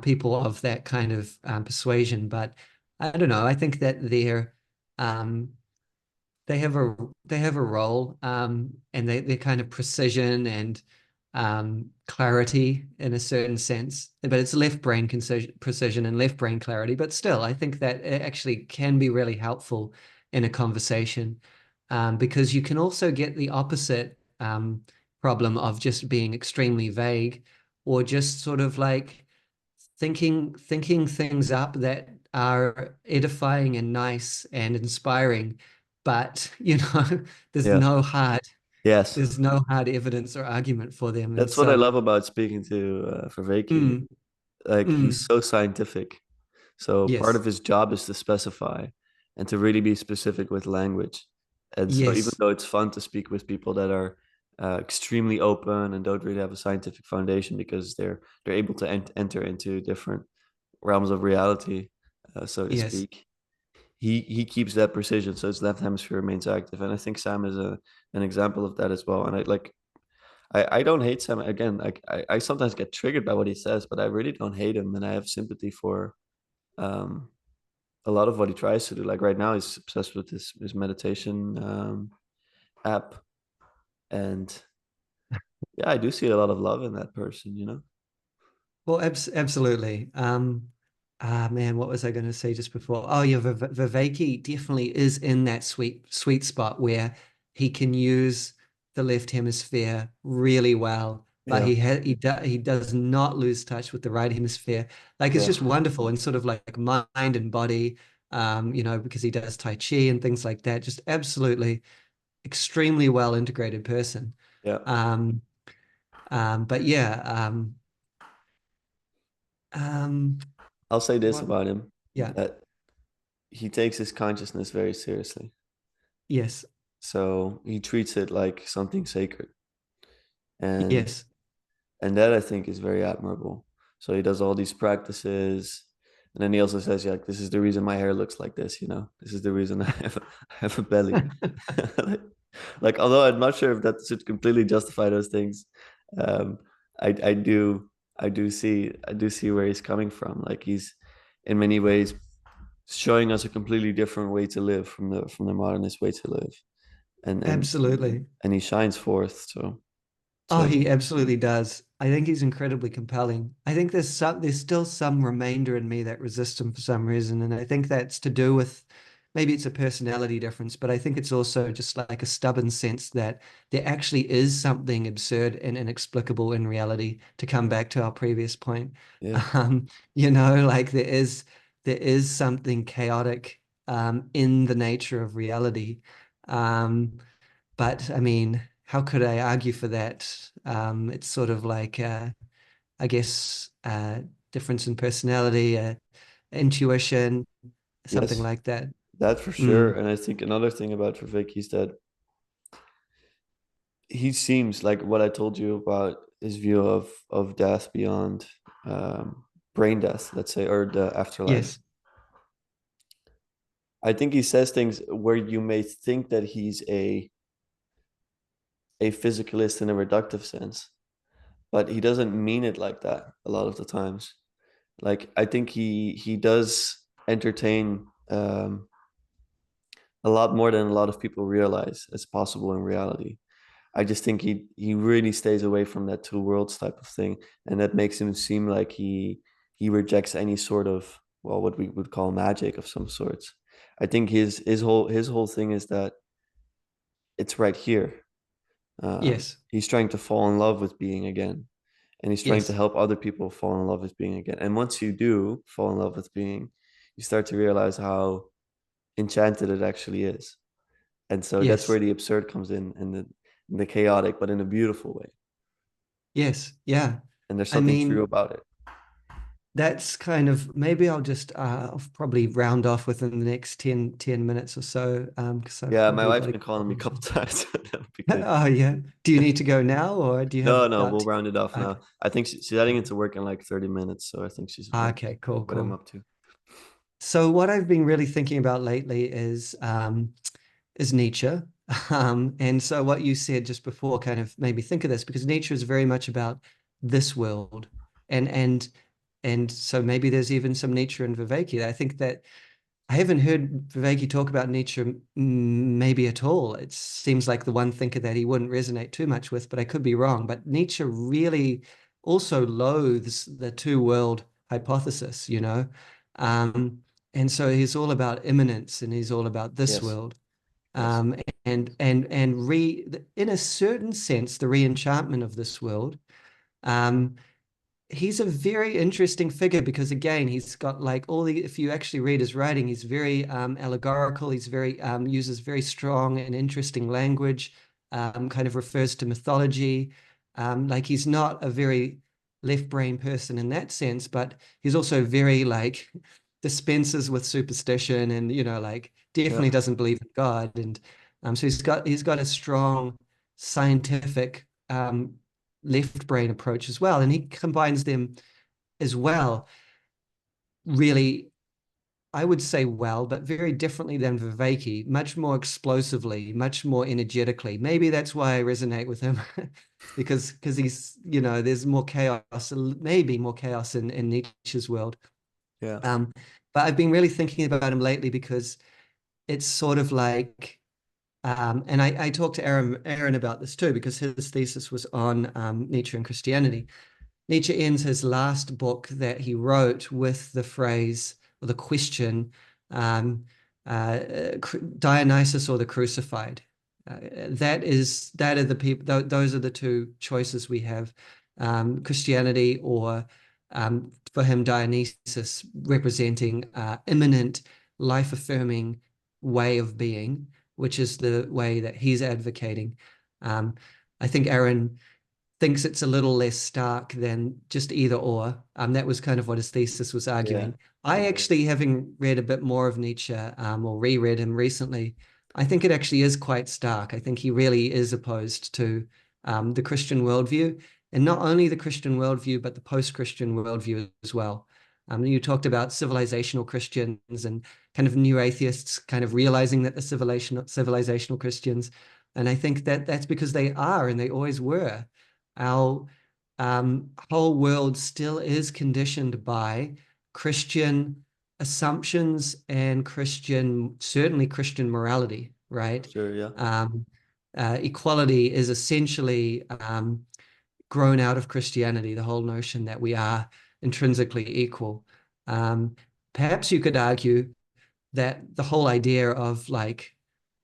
people of that kind of persuasion, but I don't know. I think that um, they have a role, and they're kind of precision and clarity in a certain sense, but it's left brain precision and left brain clarity. But still, I think that it actually can be really helpful in a conversation, because you can also get the opposite problem of just being extremely vague, or just sort of like thinking things up that are edifying and nice and inspiring, but there's Yeah. no hard Yes. there's no hard evidence or argument for them. And That's what I so love about speaking to Vervaeke. mm, Like he's mm, so scientific. So part yes, of his job is to specify and to really be specific with language. And so even yes, though it's fun to speak with people that are extremely open and don't really have a scientific foundation because they're able to enter into different realms of reality, so to yes, speak. He keeps that precision, so his left hemisphere remains active, and I think Sam is an example of that as well. And I don't hate Sam again. I sometimes get triggered by what he says, but I really don't hate him, and I have sympathy for um, a lot of what he tries to do. Like right now, he's obsessed with his meditation app, and yeah, I do see a lot of love in that person. You know? well, absolutely. Man, what was I going to say just before? Oh, yeah, Vervaeke definitely is in that sweet spot where he can use the left hemisphere really well, but Yeah, he does not lose touch with the right hemisphere. Like it's yeah, just wonderful, and sort of like mind and body, because he does Tai Chi and things like that. Just absolutely extremely well integrated person. yeah. Um, but yeah, um, I'll say this what? about him Yeah. that he takes his consciousness very seriously. Yes. So he treats it like something sacred, and Yes. and that I think is very admirable. So he does all these practices, and then he also says, "Yeah, this is the reason my hair looks like this. You know, this is the reason I have a belly." like, although I'm not sure if that should completely justify those things, um, I do I do see where he's coming from. Like he's in many ways showing us a completely different way to live from the modernist way to live, and and Absolutely. and he shines forth. Oh, So he absolutely does. I think he's incredibly compelling. I think there's still some remainder in me that resists him for some reason, and I think that's to do with maybe it's a personality difference, but I think it's also just like a stubborn sense that there actually is something absurd and inexplicable in reality, to come back to our previous point. yeah, Um, like there is something chaotic in the nature of reality. Um, But I mean, how could I argue for that? It's sort of like, I guess, difference in personality, intuition, something yes, like that. that for sure. Mm, And I think another thing about Vervaeke is that he seems like what I told you about his view of death beyond um, brain death, let's say, or the afterlife. yes, I think he says things where you may think that he's a physicalist in a reductive sense, but he doesn't mean it like that a lot of the times. Like I think he does entertain a lot more than a lot of people realize is possible in reality. I just think he really stays away from that two worlds type of thing, and that makes him seem like he rejects any sort of, well, what we would call magic of some sorts. I think his whole thing is that it's right here. yes, He's trying to fall in love with being again, and he's trying to yes, help other people fall in love with being again. And once you do fall in love with being, you start to realize how enchanted it actually is. And so that's yes, where the absurd comes in the chaotic, but in a beautiful way. yes, yeah. And there's I something true mean, about it. that's kind of, maybe I'll probably round off within the next 10 minutes or so, because I've Yeah, my probably wife's got to been calling me a go. couple times. That would be good. Oh yeah. Do you need to go now, or do you have No, about we'll round it off 10? now. I think she's heading into work in like 30 minutes, so I think she's Okay, cool, what I'm cool. up to. So what I've been really thinking about lately is Nietzsche. And so what you said just before kind of made me think of this, because Nietzsche is very much about this world. And and and so maybe there's even some Nietzsche in Vervaeke. I think that I haven't heard Vervaeke talk about Nietzsche maybe at all. It seems like the one thinker that he wouldn't resonate too much with, but I could be wrong. But Nietzsche really also loathes the two-world hypothesis, you know? Um, and so he's all about immanence, and he's all about this Yes, world. yes, Um, in a certain sense, the re-enchantment of this world. Um, he's a very interesting figure because again, he's got like all the, if you actually read his writing, he's very allegorical. He's very uses very strong and interesting language, kind of refers to mythology. Like he's not a very left brain person in that sense, but he's also very like dispenses with superstition, and you know, like yeah, definitely doesn't believe in God. And so he's got a strong scientific left brain approach as well, and he combines them as well, really, I would say well, but very differently than Vervaeke, much more explosively, much more energetically. Maybe that's why I resonate with him, because he's, you know, there's more chaos, maybe more chaos in Nietzsche's world. yeah, Um, but I've been really thinking about him lately because it's sort of like, and I talked to Aaron about this too, because his thesis was on Nietzsche and Christianity. Nietzsche ends his last book that he wrote with the phrase or the question, um, Dionysus or the crucified. That are the people. Those are the two choices we have: Christianity or, for him, Dionysus, representing immanent, life-affirming way of being, which is the way that he's advocating. I think Aaron thinks it's a little less stark than just either or. That was kind of what his thesis was yeah. arguing. I I agree. actually, having read a bit more of Nietzsche, or reread him recently, I think it actually is quite stark. I think he really is opposed to the Christian worldview, and not only the Christian worldview, but the post-Christian worldview as well. You talked about civilizational Christians and kind of new atheists kind of realizing that the civilizational Christians, and I think that that's because they are, and they always were. Our whole world still is conditioned by Christian assumptions and certainly Christian morality, right? Sure, yeah, Equality is essentially grown out of Christianity, the whole notion that we are intrinsically equal. Um, Perhaps you could argue that the whole idea of like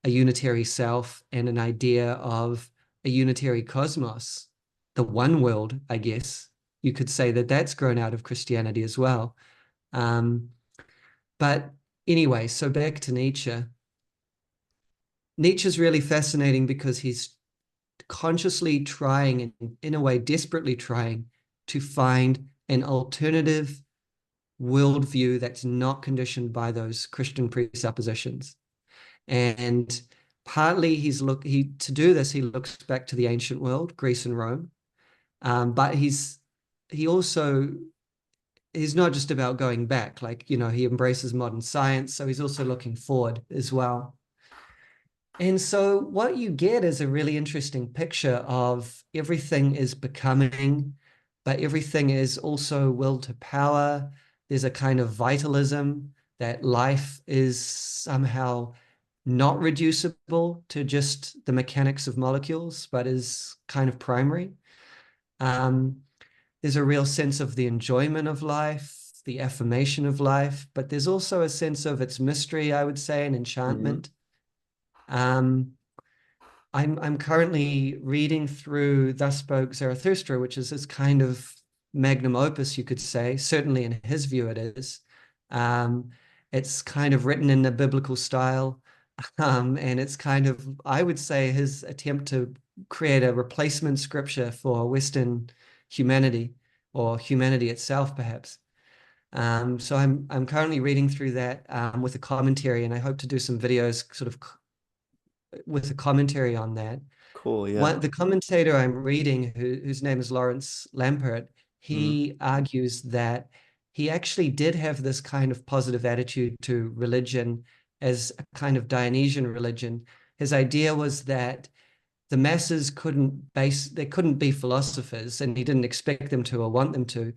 a unitary self and an idea of a unitary cosmos, the one world, I guess you could say that that's grown out of Christianity as well. Um, but anyway, so back to Nietzsche. Nietzsche's really fascinating because he's consciously trying, and in a way, desperately trying to find an alternative worldview that's not conditioned by those Christian presuppositions. And partly to do this, he looks back to the ancient world, Greece and Rome. But he's not just about going back, like, you know, he embraces modern science, so he's also looking forward as well. And so what you get is a really interesting picture of everything is becoming, but everything is also will to power. There's a kind of vitalism that life is somehow not reducible to just the mechanics of molecules, but is kind of primary. Um, there's a real sense of the enjoyment of life, the affirmation of life, but there's also a sense of its mystery, I would say, and hmm, enchantment. Um, I'm currently reading through Thus Spoke Zarathustra, which is this kind of magnum opus, you could say. Certainly in his view it is. Um, it's kind of written in a biblical style. And it's kind of, I would say, his attempt to create a replacement scripture for Western humanity, or humanity itself, perhaps. So I'm currently reading through that with a commentary, and I hope to do some videos sort of with a commentary on that. Cool. Yeah. The commentator I'm reading, whose name is Lawrence Lampert, Mm. he argues that he actually did have this kind of positive attitude to religion as a kind of Dionysian religion. His idea was that the masses they couldn't be philosophers, and he didn't expect them to or want them to.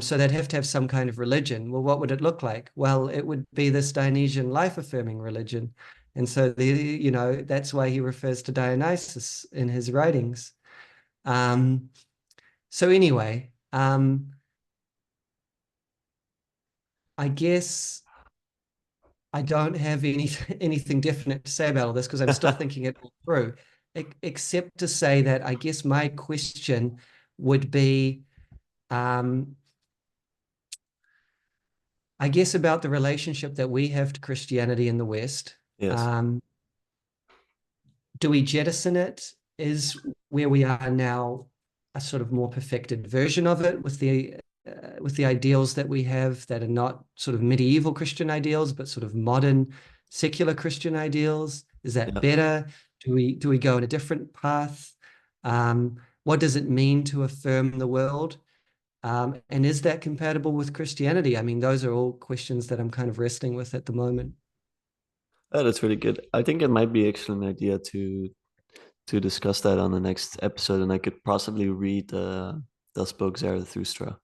So they'd have to have some kind of religion. Well, what would it look like? Well, it would be this Dionysian life-affirming religion. And so that's why he refers to Dionysus in his writings. So anyway, I guess I don't have anything definite to say about all this because I'm still thinking it all through, except to say that I guess my question would be, I guess, about the relationship that we have to Christianity in the West. Yes. Do we jettison it? Is where we are now a sort of more perfected version of it with the ideals that we have that are not sort of medieval Christian ideals, but sort of modern secular Christian ideals? Is that better? Do we go in a different path? What does it mean to affirm the world? And is that compatible with Christianity? I mean, those are all questions that I'm kind of wrestling with at the moment. Oh, that's really good. I think it might be actually an idea to discuss that on the next episode, and I could possibly read Das Spoke Zarathustra,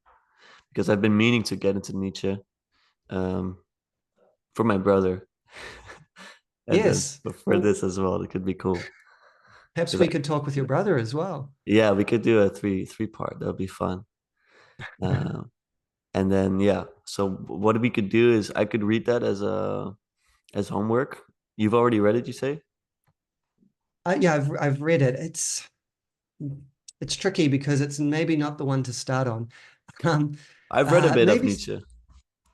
because I've been meaning to get into Nietzsche for my brother. And Yes. then for this as well, it could be cool. Perhaps we could talk with your brother as well. Yeah, we could do a three part. That'll be fun. And then so what we could do is I could read that as homework. You've already read it, you say? Yeah, I've read it. It's tricky because it's maybe not the one to start on. I've read a bit of maybe Nietzsche.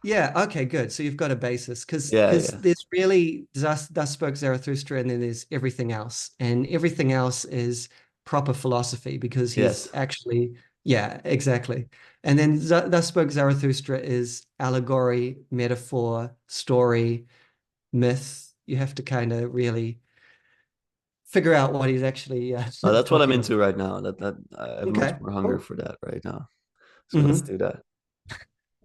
Yeah, okay, good. So you've got a basis because Yeah. there's really Thus Spoke Zarathustra, and then there's everything else, and everything else is proper philosophy because he's Yes. actually, yeah, exactly. And then Thus Spoke Zarathustra is allegory, metaphor, story, myth. You have to kind of really figure out what he's actually Oh, that's what I'm talking into about. right now. That I have much Okay, more hunger cool. for that right now. So let's do that.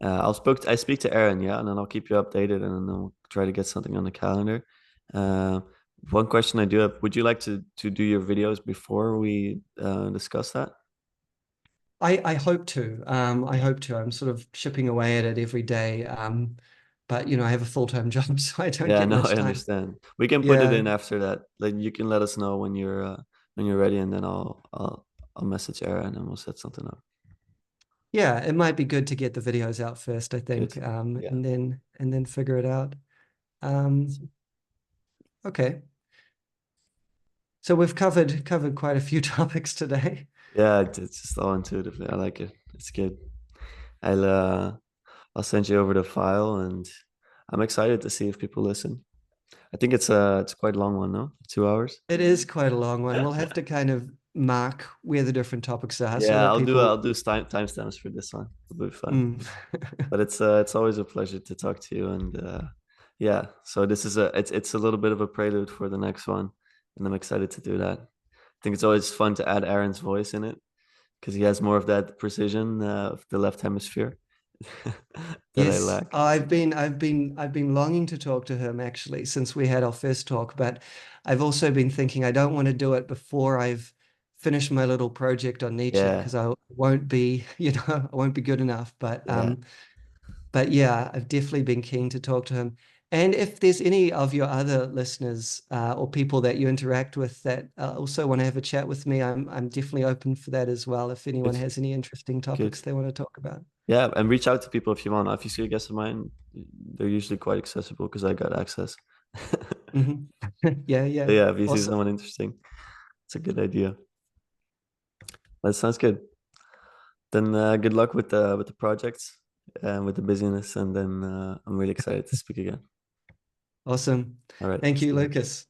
I speak to Aaron, and then I'll keep you updated, and then I'll try to get something on the calendar. One question I do have: would you like to do your videos before we discuss that? I hope to. I hope to. I'm sort of chipping away at it every day. But I have a full-time job, so I don't Yeah, get no, much I time. understand. We can put it Yeah. in after that. Like you can let us know when you're ready, and then I'll message Aaron and we'll set something up. Yeah, it might be good to get the videos out first, I think, Good. and then figure it out. Okay. So we've covered quite a few topics today. Yeah, it's just all intuitive. I like it. It's good. I'll send you over the file, and I'm excited to see if people listen. I think it's quite a long one, no? 2 hours. It is quite a long one. We'll have to kind of mark where the different topics are so Yeah, that people. I'll do timestamps for this one. It'll be fun. Mm. But it's always a pleasure to talk to you, and so this is it's a little bit of a prelude for the next one, and I'm excited to do that. I think it's always fun to add Aaron's voice in it because he has more of that precision of the left hemisphere that I Yes, lack. I've been longing to talk to him actually since we had our first talk, but I've also been thinking I don't want to do it before I've finished my little project on Nietzsche Yeah, because I won't be, I won't be good enough. yeah. But yeah, I've definitely been keen to talk to him. And if there's any of your other listeners or people that you interact with that also want to have a chat with me, I'm definitely open for that as well. If anyone Good, has any interesting topics good. they want to talk about. Yeah, and reach out to people if you want. If you see a guest of mine, they're usually quite accessible because I got access. Hmm. Yeah, yeah. Yeah, if you see Awesome. someone interesting, it's a good idea. That sounds good. Then good luck with the projects and with the busyness, and then I'm really excited to speak again. Awesome. All right, Thank you, see you. Lucas.